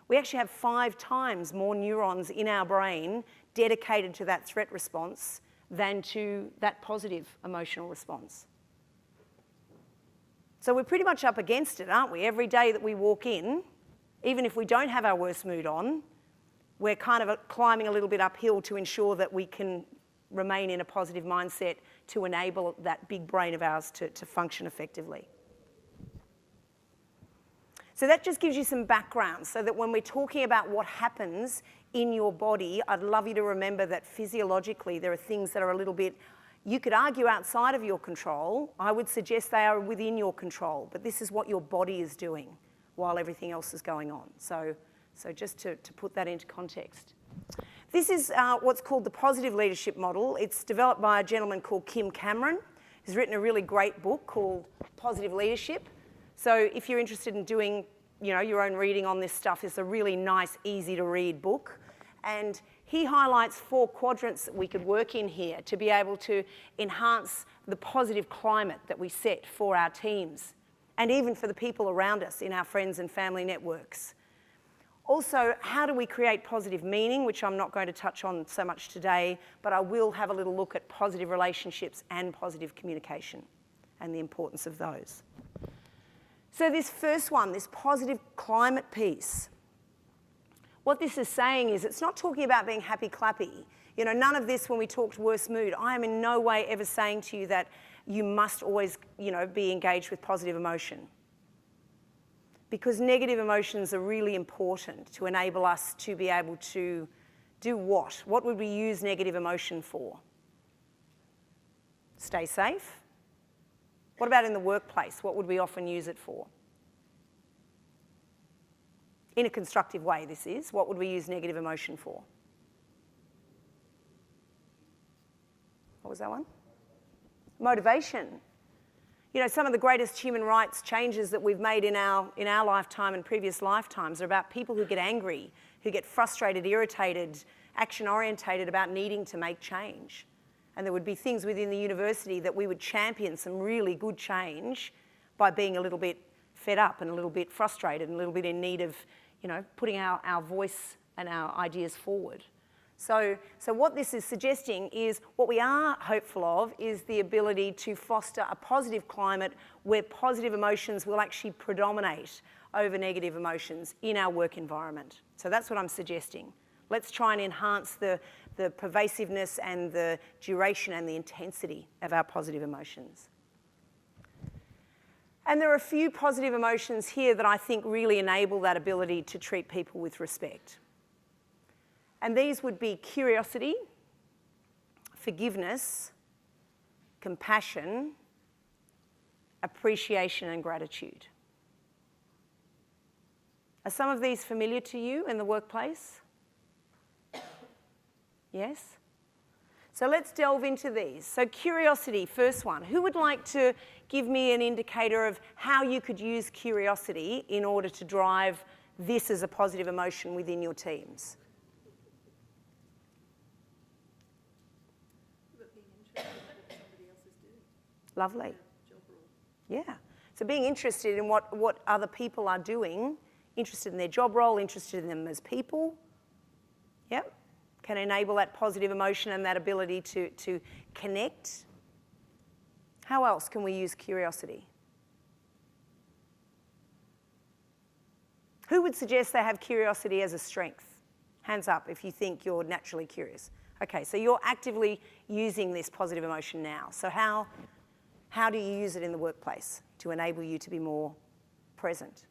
we actually have 5 times more neurons in our brain dedicated to that threat response than to that positive emotional response. So we're pretty much up against it, aren't we? Every day that we walk in, even if we don't have our worst mood on, we're kind of climbing a little bit uphill to ensure that we can remain in a positive mindset to enable that big brain of ours to function effectively. So that just gives you some background so that when we're talking about what happens in your body, I'd love you to remember that physiologically there are things that are a little bit, you could argue outside of your control. I would suggest they are within your control, but this is what your body is doing while everything else is going on. So just to put that into context. This is what's called the positive leadership model. It's developed by a gentleman called Kim Cameron, who's written a really great book called Positive Leadership. So if you're interested in doing, your own reading on this stuff, it's a really nice, easy to read book. And he highlights 4 quadrants that we could work in here to be able to enhance the positive climate that we set for our teams and even for the people around us in our friends and family networks. Also, how do we create positive meaning, which I'm not going to touch on so much today, but I will have a little look at positive relationships and positive communication and the importance of those. So this first one, this positive climate piece, what this is saying is it's not talking about being happy-clappy. None of this when we talk worst mood. I am in no way ever saying to you that you must always, be engaged with positive emotion. Because negative emotions are really important to enable us to be able to do what? What would we use negative emotion for? Stay safe? What about in the workplace? What would we often use it for? In a constructive way, this is. What would we use negative emotion for? What was that one? Motivation. Some of the greatest human rights changes that we've made in our lifetime and previous lifetimes are about people who get angry, who get frustrated, irritated, action-orientated about needing to make change. And there would be things within the university that we would champion some really good change by being a little bit fed up and a little bit frustrated and a little bit in need of, putting our voice and our ideas forward. So what this is suggesting is what we are hopeful of is the ability to foster a positive climate where positive emotions will actually predominate over negative emotions in our work environment. So that's what I'm suggesting. Let's try and enhance the pervasiveness and the duration and the intensity of our positive emotions. And there are a few positive emotions here that I think really enable that ability to treat people with respect. And these would be curiosity, forgiveness, compassion, appreciation and gratitude. Are some of these familiar to you in the workplace? Yes? So let's delve into these. So curiosity, first one. Who would like to give me an indicator of how you could use curiosity in order to drive this as a positive emotion within your teams? Lovely. Yeah. So being interested in what other people are doing, interested in their job role, interested in them as people, yep, can enable that positive emotion and that ability to connect. How else can we use curiosity? Who would suggest they have curiosity as a strength? Hands up if you think you're naturally curious. Okay, so you're actively using this positive emotion now. So how do you use it in the workplace to enable you to be more present?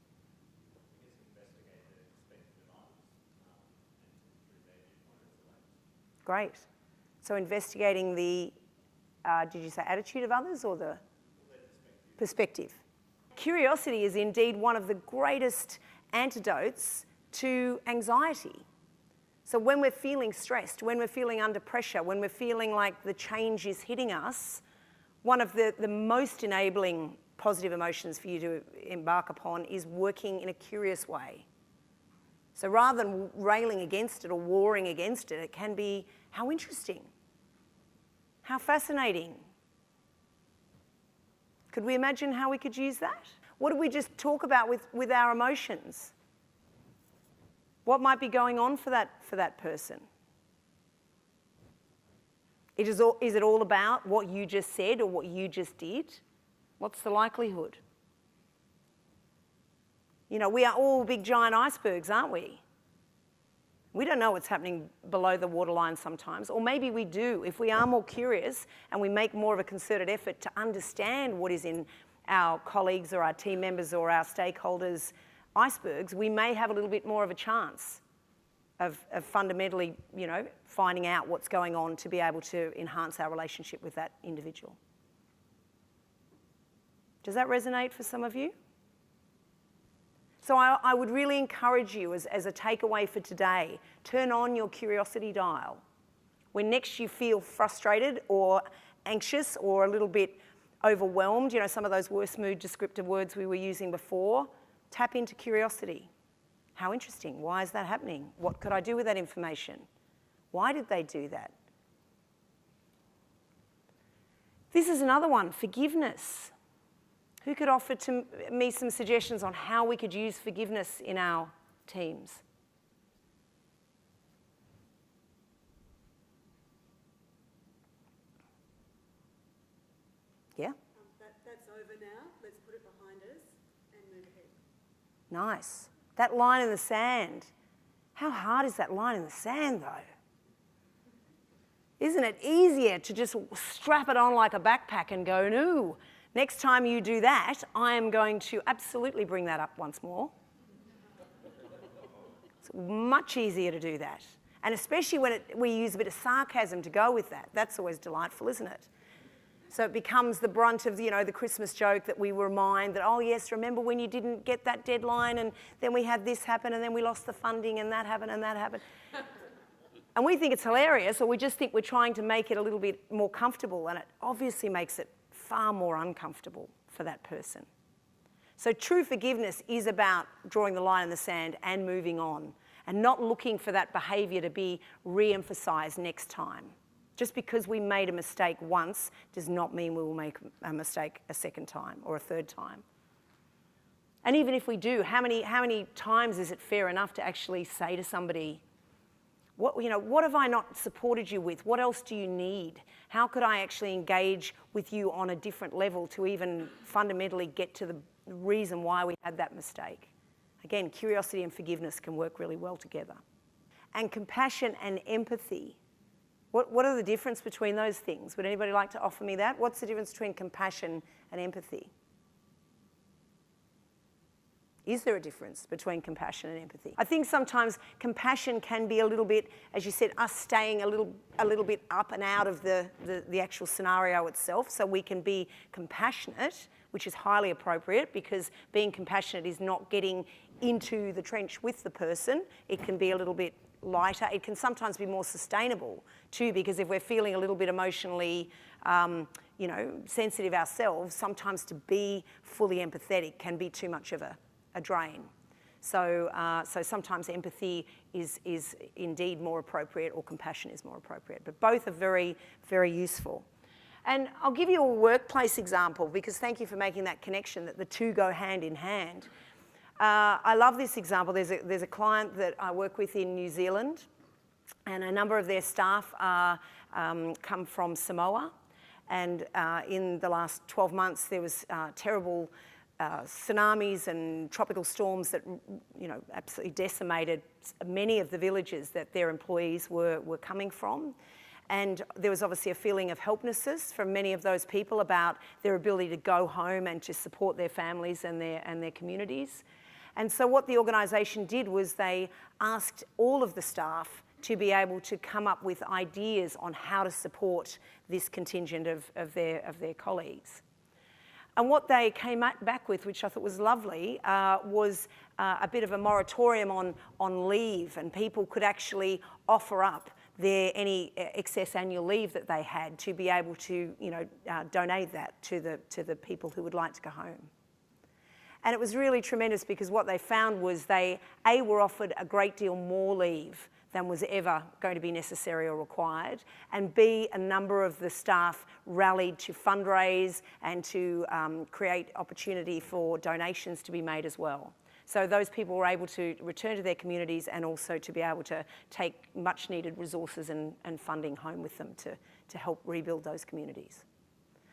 great. So investigating the, did you say attitude of others or the perspective? Curiosity is indeed one of the greatest antidotes to anxiety. So when we're feeling stressed, when we're feeling under pressure, when we're feeling like the change is hitting us, one of the most enabling positive emotions for you to embark upon is working in a curious way. So rather than railing against it or warring against it, it can be, how interesting, how fascinating. Could we imagine how we could use that? What did we just talk about with our emotions? What might be going on for that person? Is it all about what you just said or what you just did? What's the likelihood? You know, we are all big giant icebergs, aren't we? We don't know what's happening below the waterline sometimes, or maybe we do. If we are more curious and we make more of a concerted effort to understand what is in our colleagues or our team members or our stakeholders' icebergs, we may have a little bit more of a chance of fundamentally, you know, finding out what's going on to be able to enhance our relationship with that individual. Does that resonate for some of you? So I would really encourage you as a takeaway for today, turn on your curiosity dial. When next you feel frustrated or anxious or a little bit overwhelmed, you know, some of those worst mood descriptive words we were using before, tap into curiosity. How interesting, why is that happening? What could I do with that information? Why did they do that? This is another one, forgiveness. Who could offer to me some suggestions on how we could use forgiveness in our teams? Yeah? That's over now. Let's put it behind us and move ahead. Nice. That line in the sand. How hard is that line in the sand, though? Isn't it easier to just strap it on like a backpack and go, no, next time you do that, I am going to absolutely bring that up once more. It's much easier to do that. And especially when we use a bit of sarcasm to go with that. That's always delightful, isn't it? So it becomes the brunt of, you know, the Christmas joke that we remind that, oh yes, remember when you didn't get that deadline and then we had this happen and then we lost the funding and that happened and that happened. And we think it's hilarious, or we just think we're trying to make it a little bit more comfortable, and it obviously makes it far more uncomfortable for that person. So true forgiveness is about drawing the line in the sand and moving on and not looking for that behaviour to be re-emphasised next time. Just because we made a mistake once does not mean we will make a mistake a second time or a third time. And even if we do, how many times is it fair enough to actually say to somebody, what have I not supported you with? What else do you need? How could I actually engage with you on a different level to even fundamentally get to the reason why we had that mistake? Again, curiosity and forgiveness can work really well together. And compassion and empathy. What are the difference between those things? Would anybody like to offer me that? What's the difference between compassion and empathy? Is there a difference between compassion and empathy? I think sometimes compassion can be a little bit, as you said, us staying a little bit up and out of the actual scenario itself, so we can be compassionate, which is highly appropriate, because being compassionate is not getting into the trench with the person. It can be a little bit lighter. It can sometimes be more sustainable too, because if we're feeling a little bit emotionally sensitive ourselves, sometimes to be fully empathetic can be too much of a drain. So sometimes empathy is indeed more appropriate, or compassion is more appropriate, but both are very, very useful. And I'll give you a workplace example, because thank you for making that connection that the two go hand in hand. I love this example. There's a client that I work with in New Zealand, and a number of their staff come from Samoa. And in the last 12 months, there was terrible tsunamis and tropical storms that, absolutely decimated many of the villages that their employees were coming from. And there was obviously a feeling of helplessness from many of those people about their ability to go home and to support their families and their communities. And so what the organisation did was they asked all of the staff to be able to come up with ideas on how to support this contingent of their colleagues. And what they came back with, which I thought was lovely, was a bit of a moratorium on leave, and people could actually offer up any excess annual leave that they had to be able to, donate that to the people who would like to go home. And it was really tremendous because what they found was they, A, were offered a great deal more leave than was ever going to be necessary or required, and B, a number of the staff rallied to fundraise and to create opportunity for donations to be made as well. So those people were able to return to their communities and also to be able to take much needed resources and funding home with them to help rebuild those communities.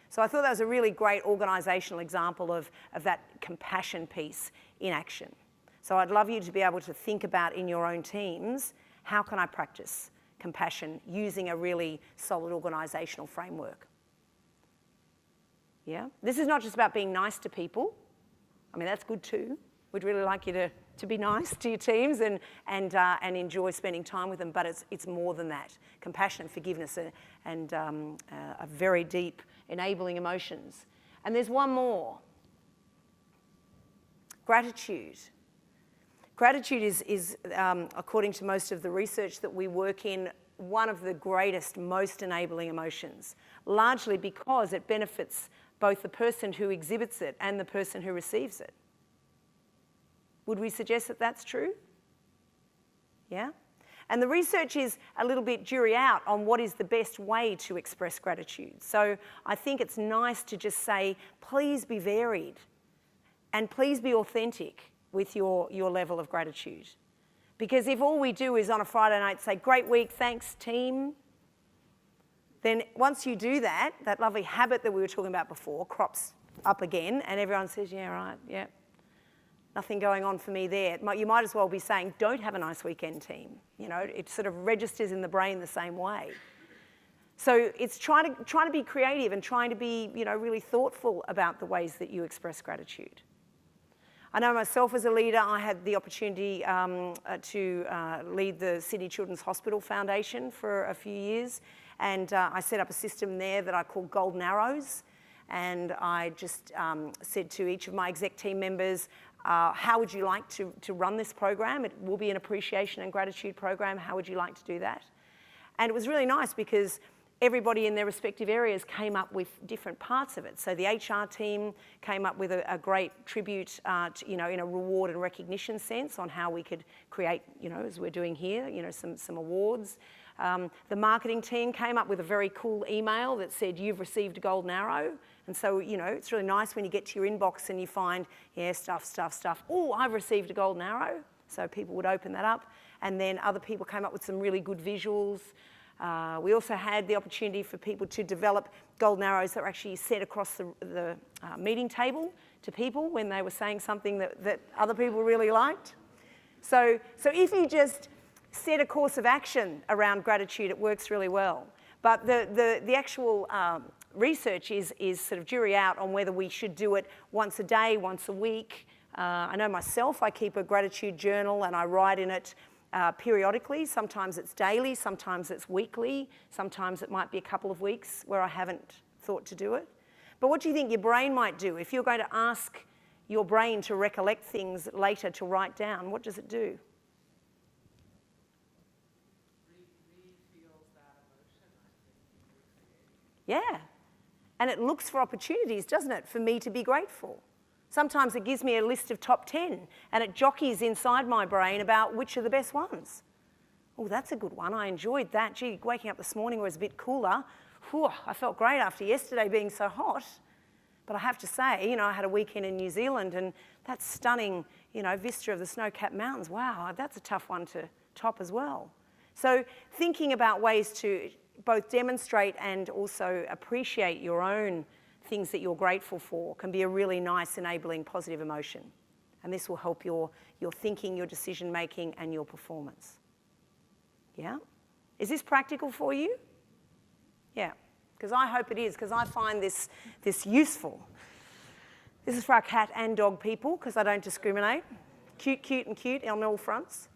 So I thought that was a really great organisational example of that compassion piece in action. So I'd love you to be able to think about in your own teams, how can I practice compassion using a really solid organisational framework? Yeah? This is not just about being nice to people. I mean, that's good too. We'd really like you to be nice to your teams and enjoy spending time with them, but it's more than that. Compassion and forgiveness and a very deep enabling emotions. And there's one more. Gratitude. Gratitude is according to most of the research that we work in, one of the greatest, most enabling emotions, largely because it benefits both the person who exhibits it and the person who receives it. Would we suggest that that's true? Yeah? And the research is a little bit jury out on what is the best way to express gratitude. So I think it's nice to just say, please be varied and please be authentic with your level of gratitude. Because if all we do is on a Friday night say, great week, thanks team, then once you do that, that lovely habit that we were talking about before crops up again and everyone says, yeah, right, yeah. Nothing going on for me there. You might as well be saying, don't have a nice weekend, team. It sort of registers in the brain the same way. So it's trying to be creative and trying to be, really thoughtful about the ways that you express gratitude. I know myself as a leader, I had the opportunity to lead the Sydney Children's Hospital Foundation for a few years, and I set up a system there that I call Golden Arrows, and I just said to each of my exec team members, how would you like to run this program? It will be an appreciation and gratitude program. How would you like to do that? And it was really nice because everybody in their respective areas came up with different parts of it. So the HR team came up with a great tribute, in a reward and recognition sense on how we could create, as we're doing here, some awards. The marketing team came up with a very cool email that said, you've received a golden arrow. And so, it's really nice when you get to your inbox and you find, yeah, stuff. Oh, I've received a golden arrow. So people would open that up. And then other people came up with some really good visuals. We also had the opportunity for people to develop golden arrows that were actually set across the meeting table to people when they were saying something that other people really liked. So if you just set a course of action around gratitude, it works really well. But the actual research is sort of jury out on whether we should do it once a day, once a week. I know myself, I keep a gratitude journal and I write in it periodically. Sometimes it's daily, sometimes it's weekly, sometimes it might be a couple of weeks where I haven't thought to do it. But what do you think your brain might do? If you're going to ask your brain to recollect things later to write down, what does it do? Yeah, and it looks for opportunities, doesn't it, for me to be grateful. Sometimes it gives me a list of top 10 and it jockeys inside my brain about which are the best ones. Oh, that's a good one. I enjoyed that. Gee, waking up this morning was a bit cooler. Whew, I felt great after yesterday being so hot. But I have to say, I had a weekend in New Zealand and that stunning, vista of the snow-capped mountains, wow, that's a tough one to top as well. So thinking about ways to both demonstrate and also appreciate your own things that you're grateful for can be a really nice, enabling, positive emotion. And this will help your thinking, your decision-making, and your performance. Yeah? Is this practical for you? Yeah, because I hope it is, because I find this useful. This is for our cat and dog people, because I don't discriminate. Cute, and cute on all fronts.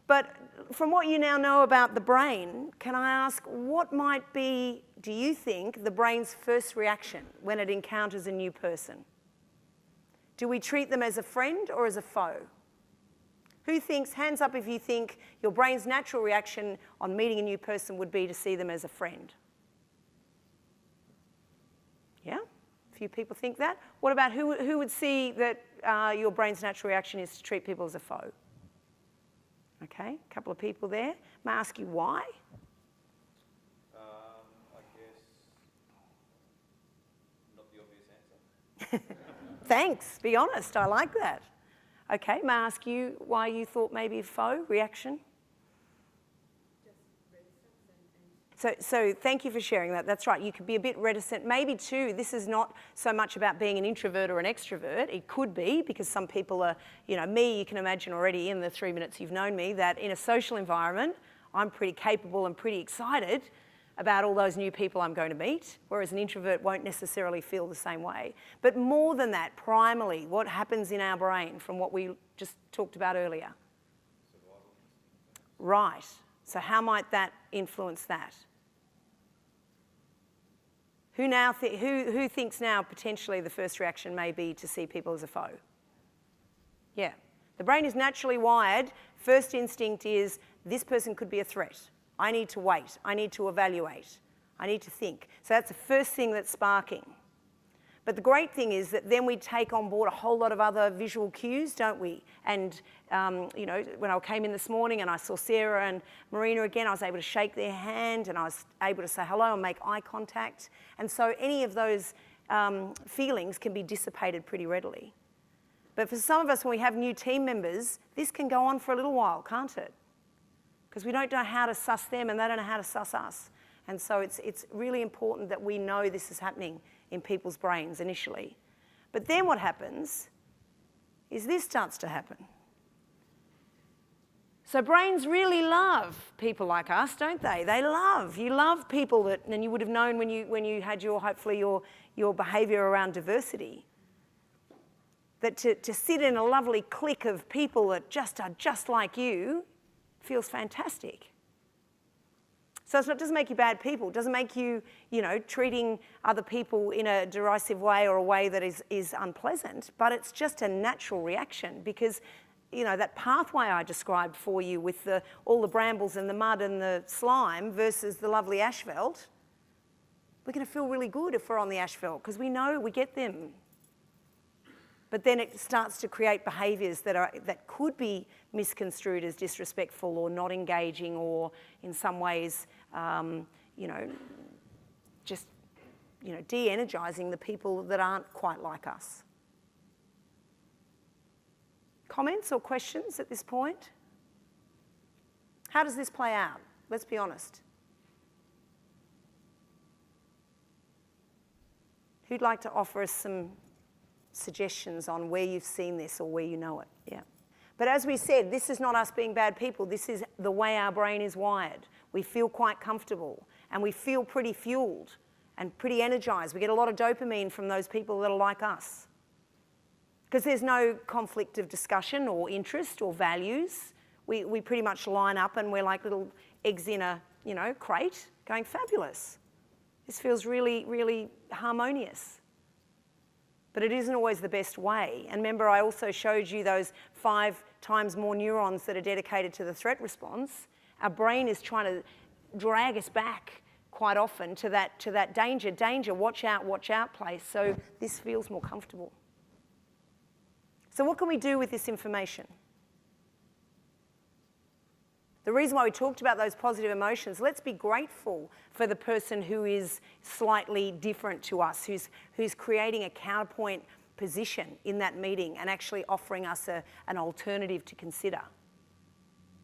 But from what you now know about the brain, can I ask what might be, do you think, the brain's first reaction when it encounters a new person? Do we treat them as a friend or as a foe? Who thinks, hands up if you think your brain's natural reaction on meeting a new person would be to see them as a friend? Yeah? A few people think that. What about who would see that your brain's natural reaction is to treat people as a foe? Okay, a couple of people there. May I ask you why? I guess not the obvious answer. Thanks, be honest, I like that. Okay, may I ask you why you thought maybe a foe reaction? So thank you for sharing that. That's right, you could be a bit reticent. Maybe too, this is not so much about being an introvert or an extrovert. It could be, because some people are, me, you can imagine already in the 3 minutes you've known me, that in a social environment, I'm pretty capable and pretty excited about all those new people I'm going to meet, whereas an introvert won't necessarily feel the same way. But more than that, primarily, what happens in our brain from what we just talked about earlier? Right. So how might that influence that? Who thinks now potentially the first reaction may be to see people as a foe? Yeah. The brain is naturally wired. First instinct is, this person could be a threat. I need to wait. I need to evaluate. I need to think. So that's the first thing that's sparking. But the great thing is that then we take on board a whole lot of other visual cues, don't we? And, when I came in this morning and I saw Sarah and Marina again, I was able to shake their hand and I was able to say hello and make eye contact. And so any of those feelings can be dissipated pretty readily. But for some of us, when we have new team members, this can go on for a little while, can't it? Because we don't know how to suss them and they don't know how to suss us. And so it's really important that we know this is happening in people's brains initially. But then what happens is this starts to happen. So brains really love people like us, don't they? You love people that, and you would have known when you had hopefully your behaviour around diversity, that to sit in a lovely clique of people that are just like you feels fantastic. So it doesn't make you bad people. It doesn't make you, treating other people in a derisive way or a way that is unpleasant, but it's just a natural reaction because, that pathway I described for you with all the brambles and the mud and the slime versus the lovely asphalt, we're going to feel really good if we're on the asphalt because we know we get them. But then it starts to create behaviours that could be misconstrued as disrespectful or not engaging or in some ways, de-energising the people that aren't quite like us. Comments or questions at this point? How does this play out? Let's be honest. Who'd like to offer us some suggestions on where you've seen this or where you know it? Yeah. But as we said, this is not us being bad people. This is the way our brain is wired. We feel quite comfortable and we feel pretty fueled and pretty energised. We get a lot of dopamine from those people that are like us. Because there's no conflict of discussion or interest or values. We pretty much line up and we're like little eggs in a crate going, fabulous. This feels really, really harmonious. But it isn't always the best way. And remember, I also showed you those 5 times more neurons that are dedicated to the threat response. Our brain is trying to drag us back quite often to that danger, watch out place. So this feels more comfortable. So what can we do with this information? The reason why we talked about those positive emotions, let's be grateful for the person who is slightly different to us, who's creating a counterpoint position in that meeting and actually offering us an alternative to consider.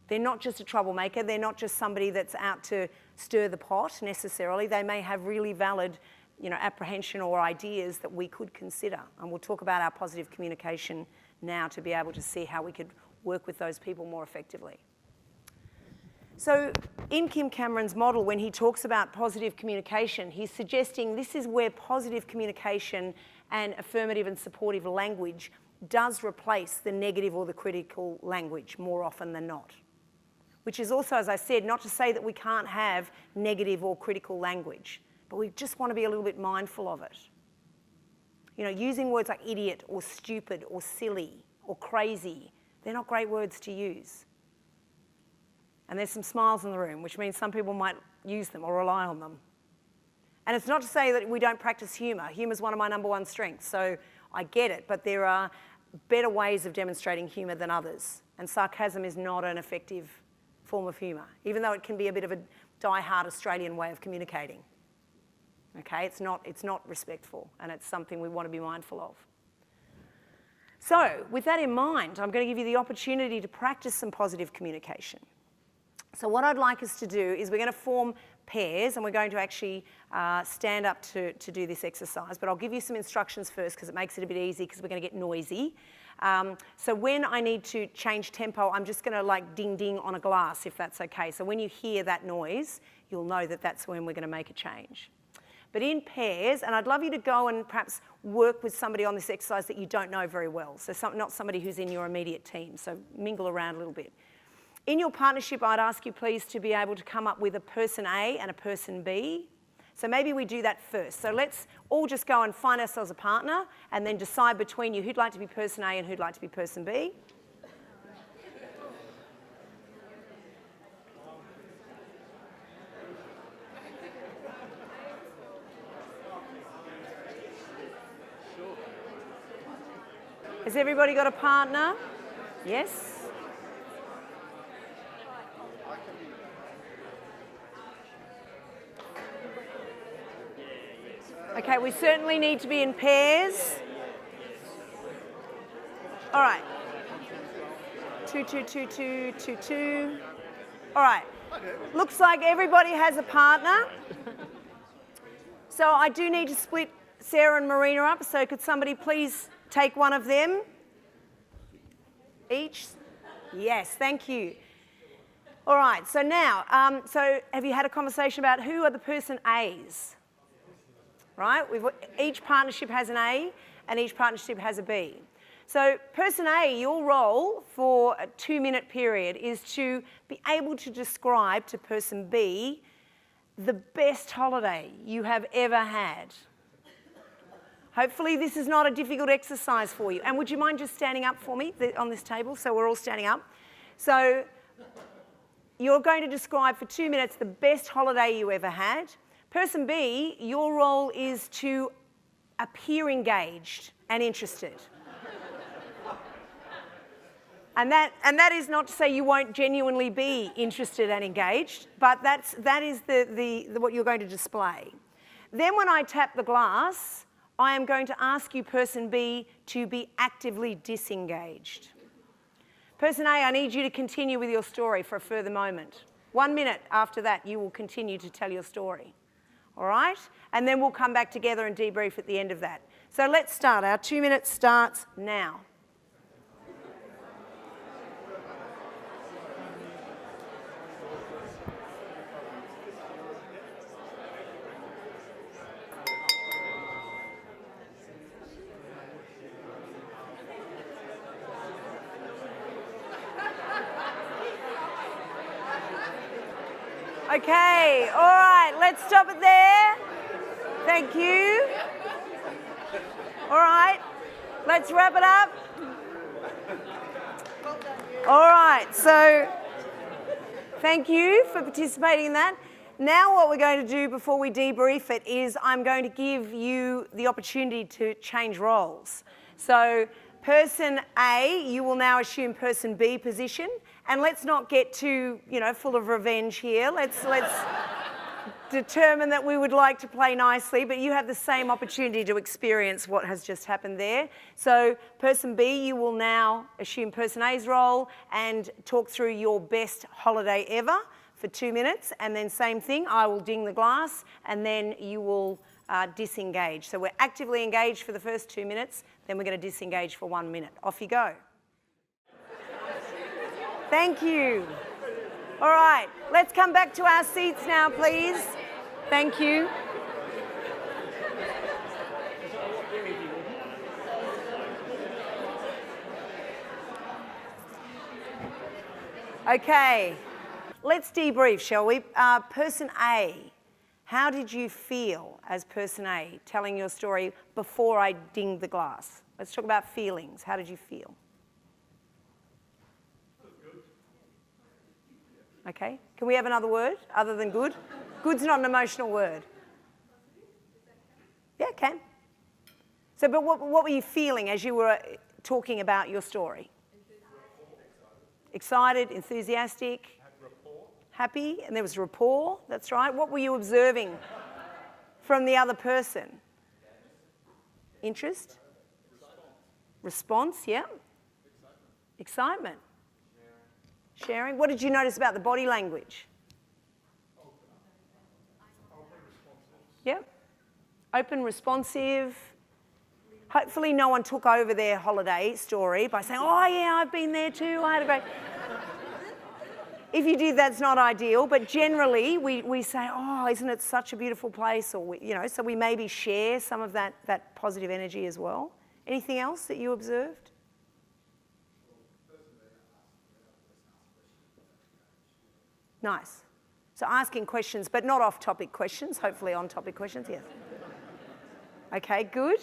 They're not just a troublemaker, they're not just somebody that's out to stir the pot necessarily. They may have really valid apprehension or ideas that we could consider. And we'll talk about our positive communication now to be able to see how we could work with those people more effectively. So in Kim Cameron's model, when he talks about positive communication, he's suggesting this is where positive communication and affirmative and supportive language does replace the negative or the critical language more often than not. which is also, as I said, not to say that we can't have negative or critical language, but we just want to be a little bit mindful of it. You know, using words like idiot or stupid or silly or crazy, they're not great words to use. And there's some smiles in the room, which means some people might use them or rely on them. And it's not to say that we don't practice humour. Humour is one of my number one strengths, so I get it, but there are better ways of demonstrating humour than others. And sarcasm is not an effective form of humour, even though it can be a bit of a die-hard Australian way of communicating. Okay, it's not respectful, and it's something we want to be mindful of. So, with that in mind, I'm going to give you the opportunity to practice some positive communication. So what I'd like us to do is we're going to form pairs, and we're going to actually stand up to do this exercise, but I'll give you some instructions first because it makes it a bit easy because we're going to get noisy. So when I need to change tempo, I'm just going to like ding ding on a glass, if that's okay. So when you hear that noise, you'll know that that's when we're going to make a change. But in pairs, and I'd love you to go and perhaps work with somebody on this exercise that you don't know very well, so not somebody who's in your immediate team, so mingle around a little bit. In your partnership, I'd ask you please to be able to come up with a person A and a person B. So maybe we do that first. So let's all just go and find ourselves a partner and then decide between you who'd like to be person A and who'd like to be person B. Has everybody got a partner? Yes? Okay, we certainly need to be in pairs. All right. 2, 2, 2, 2, 2, 2. All right. Looks like everybody has a partner. So I do need to split Sarah and Marina up, so could somebody please take one of them each? Yes, thank you. All right, so now, so have you had a conversation about who are the person A's? Right, each partnership has an A and each partnership has a B. So person A, your role for a 2-minute period is to be able to describe to person B the best holiday you have ever had. Hopefully this is not a difficult exercise for you. And would you mind just standing up for me on this table so we're all standing up? So you're going to describe for 2 minutes the best holiday you ever had. Person B, your role is to appear engaged and interested. And that is not to say you won't genuinely be interested and engaged, but that is what you're going to display. Then when I tap the glass, I am going to ask you, person B, to be actively disengaged. Person A, I need you to continue with your story for a further moment. 1 minute after that, you will continue to tell your story. All right? And then we'll come back together and debrief at the end of that. So let's start. Our 2 minutes starts now. Okay, all right, let's stop it there. Thank you. All right, let's wrap it up. All right, so thank you for participating in that. Now what we're going to do before we debrief it is I'm going to give you the opportunity to change roles. So person A, you will now assume person B position. And let's not get too, full of revenge here. Let's determine that we would like to play nicely, but you have the same opportunity to experience what has just happened there. So person B, you will now assume person A's role and talk through your best holiday ever for 2 minutes. And then same thing, I will ding the glass and then you will disengage. So we're actively engaged for the first 2 minutes, then we're going to disengage for 1 minute. Off you go. Thank you. All right, let's come back to our seats now, please. Thank you. Okay, Let's debrief, shall we? Person A, how did you feel as person A telling your story before I dinged the glass? Let's talk about feelings. How did you feel? Okay. Can we have another word other than good? Good's not an emotional word. Yeah, can. So, but what were you feeling as you were talking about your story? Excited, enthusiastic, happy, and there was rapport, that's right. What were you observing from the other person? Interest? Response, yeah. Excitement. Sharing. What did you notice about the body language? Yep. Open, responsive. Hopefully no one took over their holiday story by saying, oh yeah, I've been there too, I had a great... If you did, that's not ideal, but generally we say, oh, isn't it such a beautiful place? Or, so we maybe share some of that positive energy as well. Anything else that you observed? Nice. So asking questions, but not off-topic questions, hopefully on-topic questions, yes. Okay, good.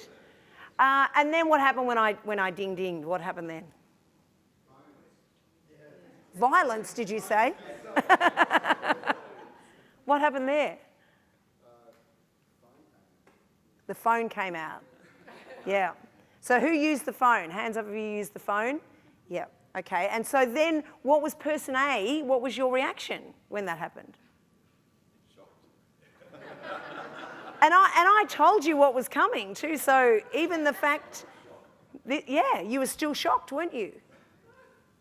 And then what happened when I ding-dinged? What happened then? Violence, did you say? What happened there? The phone came out. Yeah. So who used the phone? Hands up if you used the phone. Yeah. Okay. And so then what was person A? What was your reaction when that happened? And I told you what was coming too. So even the fact that, yeah, you were still shocked, weren't you?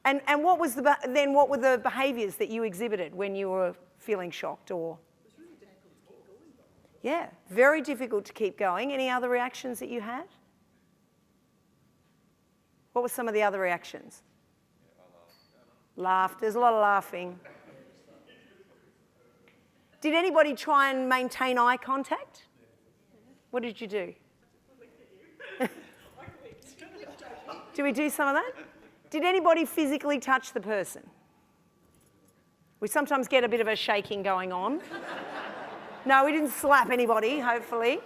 And what was what were the behaviours that you exhibited when you were feeling shocked or? It was really difficult to keep going. Yeah, very difficult to keep going. Any other reactions that you had? What were some of the other reactions? Laughed. There's a lot of laughing. Did anybody try and maintain eye contact? What did you do? Do we do some of that? Did anybody physically touch the person? We sometimes get a bit of a shaking going on. No, we didn't slap anybody, hopefully.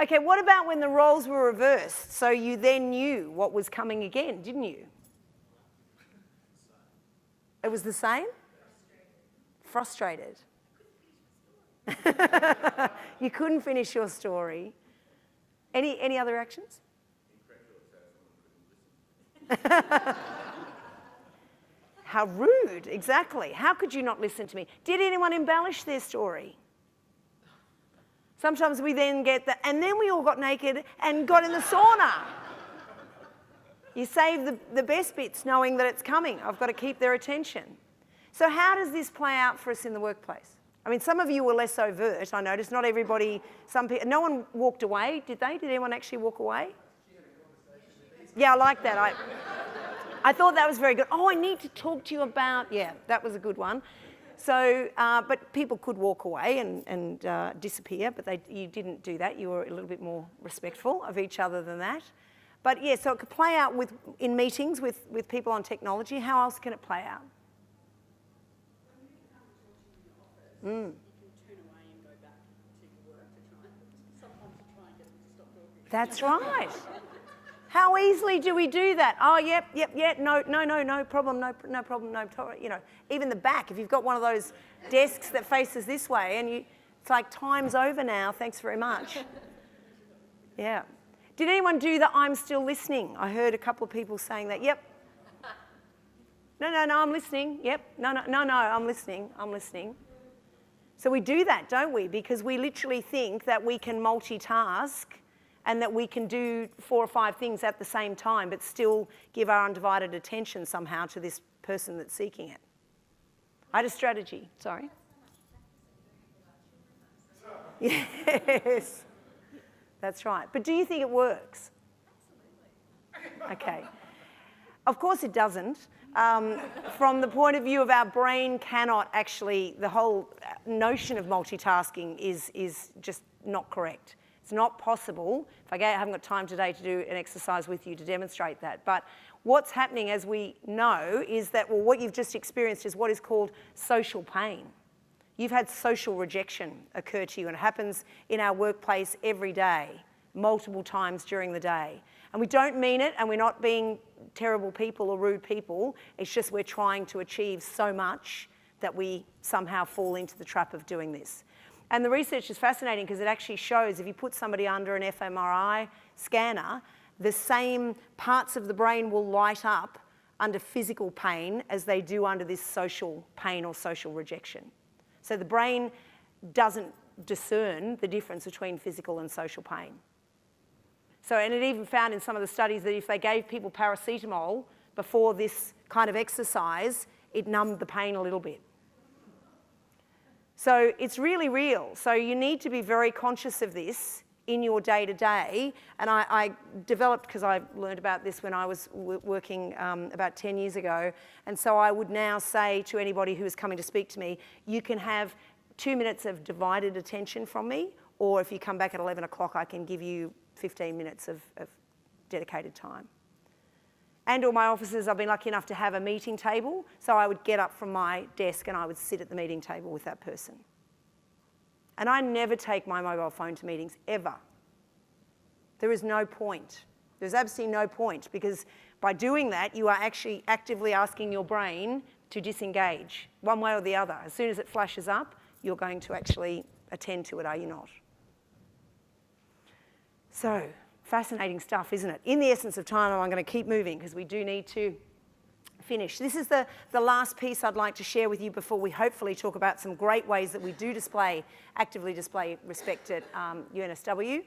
Okay, what about when the roles were reversed? So you then knew what was coming again, didn't you? It was the same? Frustrated. You couldn't finish your story. Any other actions? How rude, exactly. How could you not listen to me? Did anyone embellish their story? Sometimes we then get the, and then we all got naked and got in the sauna. You save the best bits knowing that it's coming. I've got to keep their attention. So how does this play out for us in the workplace? I mean, some of you were less overt, I noticed. Not everybody, some people, no one walked away, did they? Did anyone actually walk away? Yeah, I like that. I thought that was very good. Oh, I need to talk to you about, yeah, that was a good one. So, but people could walk away and disappear, but you didn't do that. You were a little bit more respectful of each other than that. But yeah, so it could play out in meetings with people on technology. How else can it play out? You can turn away and go back to your work sometimes to try and get them to stop talking. That's right. How easily do we do that? Oh, yep, no problem, no problem. Even the back, if you've got one of those desks that faces this way and it's like, time's over now, thanks very much. Yeah. Did anyone do the I'm still listening? I heard a couple of people saying that, yep. No, I'm listening, yep. No, I'm listening. So we do that, don't we? Because we literally think that we can multitask and that we can do 4 or 5 things at the same time, but still give our undivided attention somehow to this person that's seeking it. I had a strategy, sorry. Yes, that's right. But do you think it works? Absolutely. Okay. Of course it doesn't. From the point of view of our brain cannot actually, the whole notion of multitasking is just not correct. It's not possible. If I haven't got time today to do an exercise with you to demonstrate that. But what's happening, as we know, is that, well, what you've just experienced is what is called social pain. You've had social rejection occur to you, and it happens in our workplace every day, multiple times during the day. And we don't mean it, and we're not being terrible people or rude people. It's just we're trying to achieve so much that we somehow fall into the trap of doing this. And the research is fascinating because it actually shows if you put somebody under an fMRI scanner, the same parts of the brain will light up under physical pain as they do under this social pain or social rejection. So the brain doesn't discern the difference between physical and social pain. So, and it even found in some of the studies that if they gave people paracetamol before this kind of exercise, it numbed the pain a little bit. So it's really real. So you need to be very conscious of this in your day-to-day. And I developed, because I learned about this when I was working about 10 years ago, and so I would now say to anybody who is coming to speak to me, you can have 2 minutes of divided attention from me, or if you come back at 11 o'clock, I can give you 15 minutes of dedicated time. And all my offices, I've been lucky enough to have a meeting table, so I would get up from my desk and I would sit at the meeting table with that person. And I never take my mobile phone to meetings, ever. There is no point. There's absolutely no point, because by doing that, you are actually actively asking your brain to disengage, one way or the other. As soon as it flashes up, you're going to actually attend to it, are you not? So, fascinating stuff, isn't it? In the essence of time, I'm going to keep moving because we do need to finish. This is the last piece I'd like to share with you before we hopefully talk about some great ways that we do actively display respect at UNSW.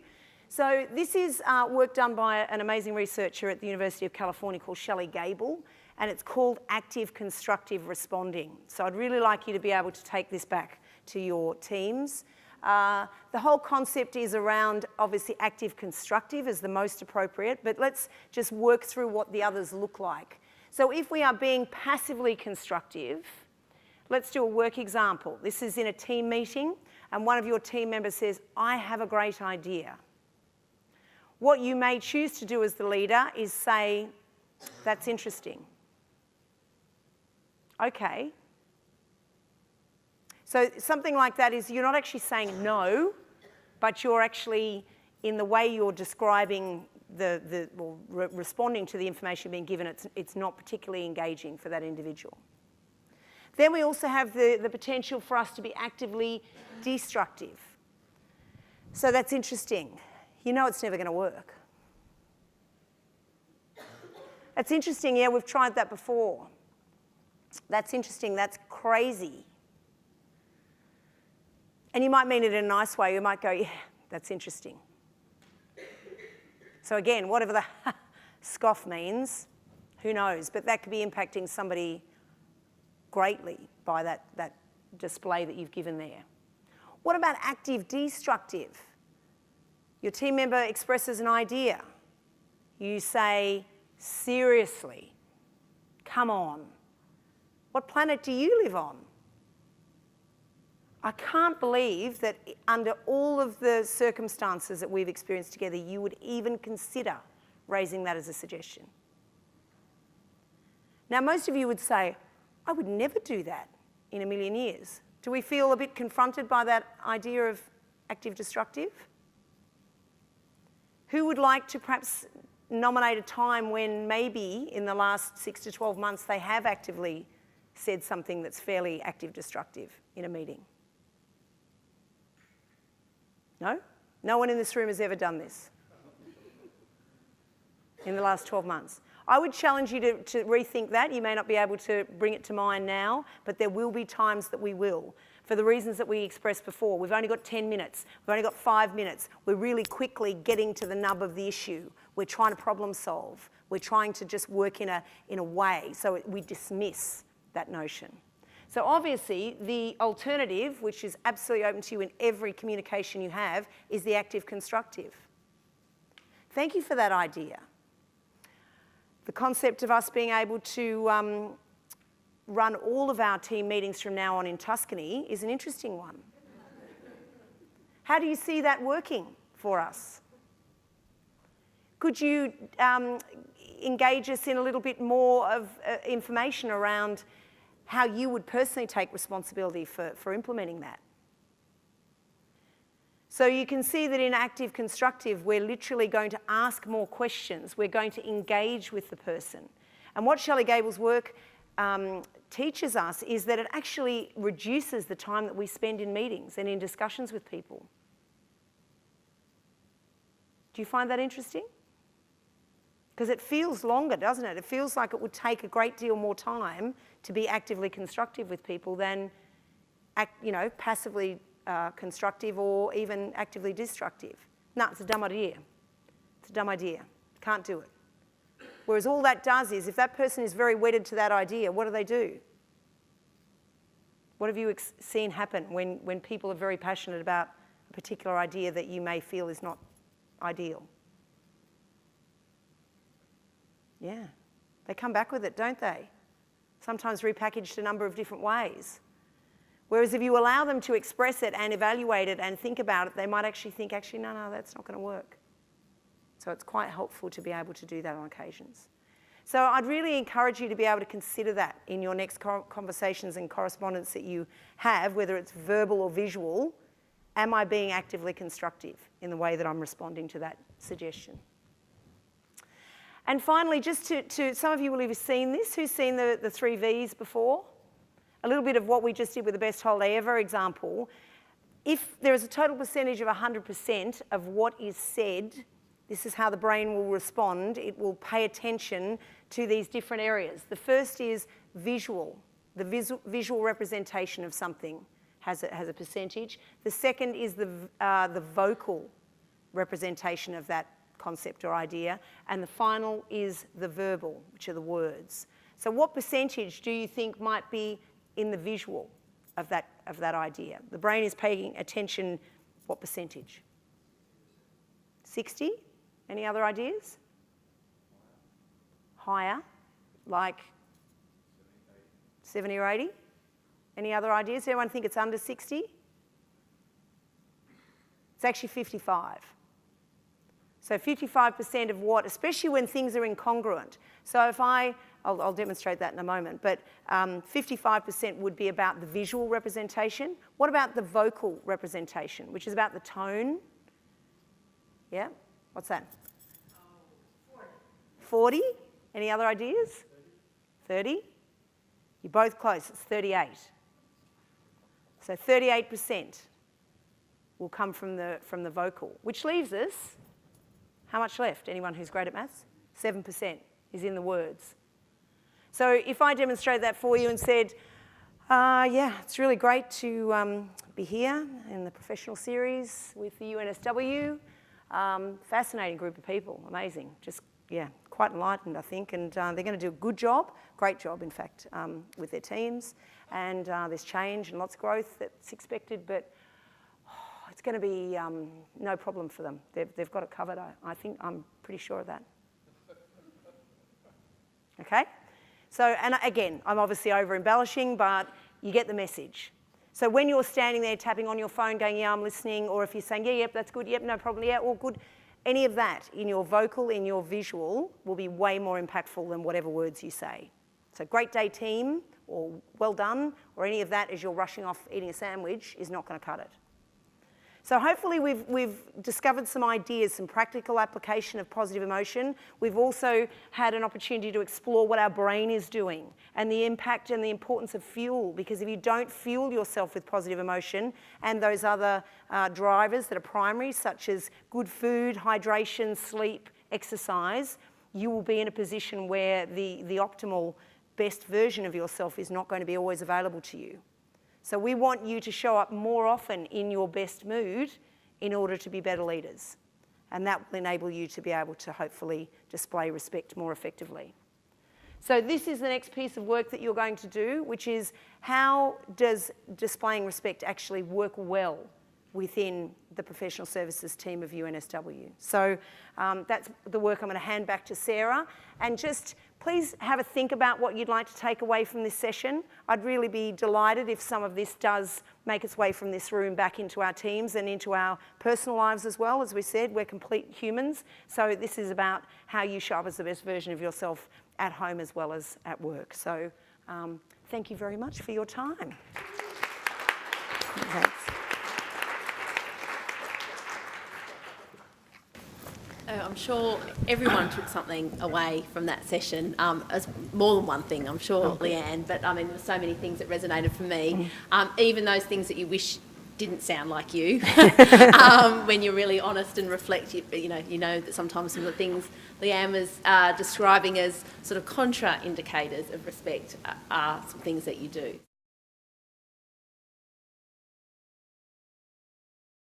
So this is work done by an amazing researcher at the University of California called Shelley Gable, and it's called active constructive responding. So I'd really like you to be able to take this back to your teams. The whole concept is around, obviously, active constructive is the most appropriate, but let's just work through what the others look like. So if we are being passively constructive, let's do a work example. This is in a team meeting, and one of your team members says, I have a great idea. What you may choose to do as the leader is say, that's interesting. Okay. So something like that is you're not actually saying no, but you're actually, in the way you're describing responding to the information being given, it's not particularly engaging for that individual. Then we also have the potential for us to be actively destructive. So that's interesting. You know it's never going to work. That's interesting, yeah, we've tried that before. That's interesting, that's crazy. And you might mean it in a nice way. You might go, yeah, that's interesting. So again, whatever the scoff means, who knows? But that could be impacting somebody greatly by that display that you've given there. What about active destructive? Your team member expresses an idea. You say, seriously, come on. What planet do you live on? I can't believe that under all of the circumstances that we've experienced together, you would even consider raising that as a suggestion. Now, most of you would say, I would never do that in a million years. Do we feel a bit confronted by that idea of active destructive? Who would like to perhaps nominate a time when maybe in the last 6 to 12 months they have actively said something that's fairly active destructive in a meeting? No? No one in this room has ever done this in the last 12 months. I would challenge you to rethink that. You may not be able to bring it to mind now, but there will be times that we will. For the reasons that we expressed before, we've only got 10 minutes, we've only got 5 minutes. We're really quickly getting to the nub of the issue. We're trying to problem solve. We're trying to just work in a way, so we dismiss that notion. So obviously, the alternative, which is absolutely open to you in every communication you have, is the active constructive. Thank you for that idea. The concept of us being able to run all of our team meetings from now on in Tuscany is an interesting one. How do you see that working for us? Could you engage us in a little bit more of information around how you would personally take responsibility for implementing that. So you can see that in active constructive, we're literally going to ask more questions. We're going to engage with the person. And what Shelley Gable's work teaches us is that it actually reduces the time that we spend in meetings and in discussions with people. Do you find that interesting? Because it feels longer, doesn't it? It feels like it would take a great deal more time to be actively constructive with people than, passively constructive or even actively destructive. No, it's a dumb idea. It's a dumb idea. Can't do it. Whereas all that does is, if that person is very wedded to that idea, what do? What have you seen happen when people are very passionate about a particular idea that you may feel is not ideal? Yeah, they come back with it, don't they? Sometimes repackaged a number of different ways. Whereas if you allow them to express it and evaluate it and think about it, they might actually think, no, that's not going to work. So it's quite helpful to be able to do that on occasions. So I'd really encourage you to be able to consider that in your next conversations and correspondence that you have, whether it's verbal or visual. Am I being actively constructive in the way that I'm responding to that suggestion? And finally, just to some of you will have seen this. Who's seen the 3 V's before? A little bit of what we just did with the best holiday ever example. If there is a total percentage of 100% of what is said, this is how the brain will respond. It will pay attention to these different areas. The first is visual. The visual representation of something has a percentage. The second is the vocal representation of that concept or idea. And the final is the verbal, which are the words. So what percentage do you think might be in the visual of that idea? The brain is paying attention, what percentage? 60? Any other ideas? Higher, like 70 or 80? Any other ideas? Anyone think it's under 60? It's actually 55. So 55% of what, especially when things are incongruent. So if I'll demonstrate that in a moment, but 55% would be about the visual representation. What about the vocal representation, which is about the tone? Yeah? What's that? 40? Any other ideas? 30? You're both close, it's 38. So 38% will come from the vocal, which leaves us, how much left? Anyone who's great at maths? 7% is in the words. So if I demonstrate that for you and said, yeah, it's really great to be here in the professional series with the UNSW. Fascinating group of people, amazing. Just, yeah, quite enlightened, I think. And they're going to do a good job, great job, in fact, with their teams. And there's change and lots of growth that's expected, but it's going to be no problem for them. They've got it covered. I think I'm pretty sure of that. Okay? So, and again, I'm obviously over-embellishing, but you get the message. So when you're standing there tapping on your phone going, yeah, I'm listening, or if you're saying, yeah, yep, that's good, yep, no problem, yeah, all good, any of that in your vocal, in your visual, will be way more impactful than whatever words you say. So great day team, or well done, or any of that as you're rushing off eating a sandwich is not going to cut it. So hopefully we've discovered some ideas, some practical application of positive emotion. We've also had an opportunity to explore what our brain is doing and the impact and the importance of fuel, because if you don't fuel yourself with positive emotion and those other drivers that are primary, such as good food, hydration, sleep, exercise, you will be in a position where the optimal best version of yourself is not going to be always available to you. So we want you to show up more often in your best mood in order to be better leaders. And that will enable you to be able to hopefully display respect more effectively. So this is the next piece of work that you're going to do, which is how does displaying respect actually work well within the professional services team of UNSW. So that's the work I'm going to hand back to Sarah. And just Please have a think about what you'd like to take away from this session. I'd really be delighted if some of this does make its way from this room back into our teams and into our personal lives as well. As we said, we're complete humans, so this is about how you show up as the best version of yourself at home as well as at work. So thank you very much for your time. Thanks. I'm sure everyone took something away from that session, as more than one thing, I'm sure, Leanne, but I mean, there were so many things that resonated for me, even those things that you wish didn't sound like you, when you're really honest and reflect, you know that sometimes some of the things Leanne was describing as sort of contra-indicators of respect are some things that you do.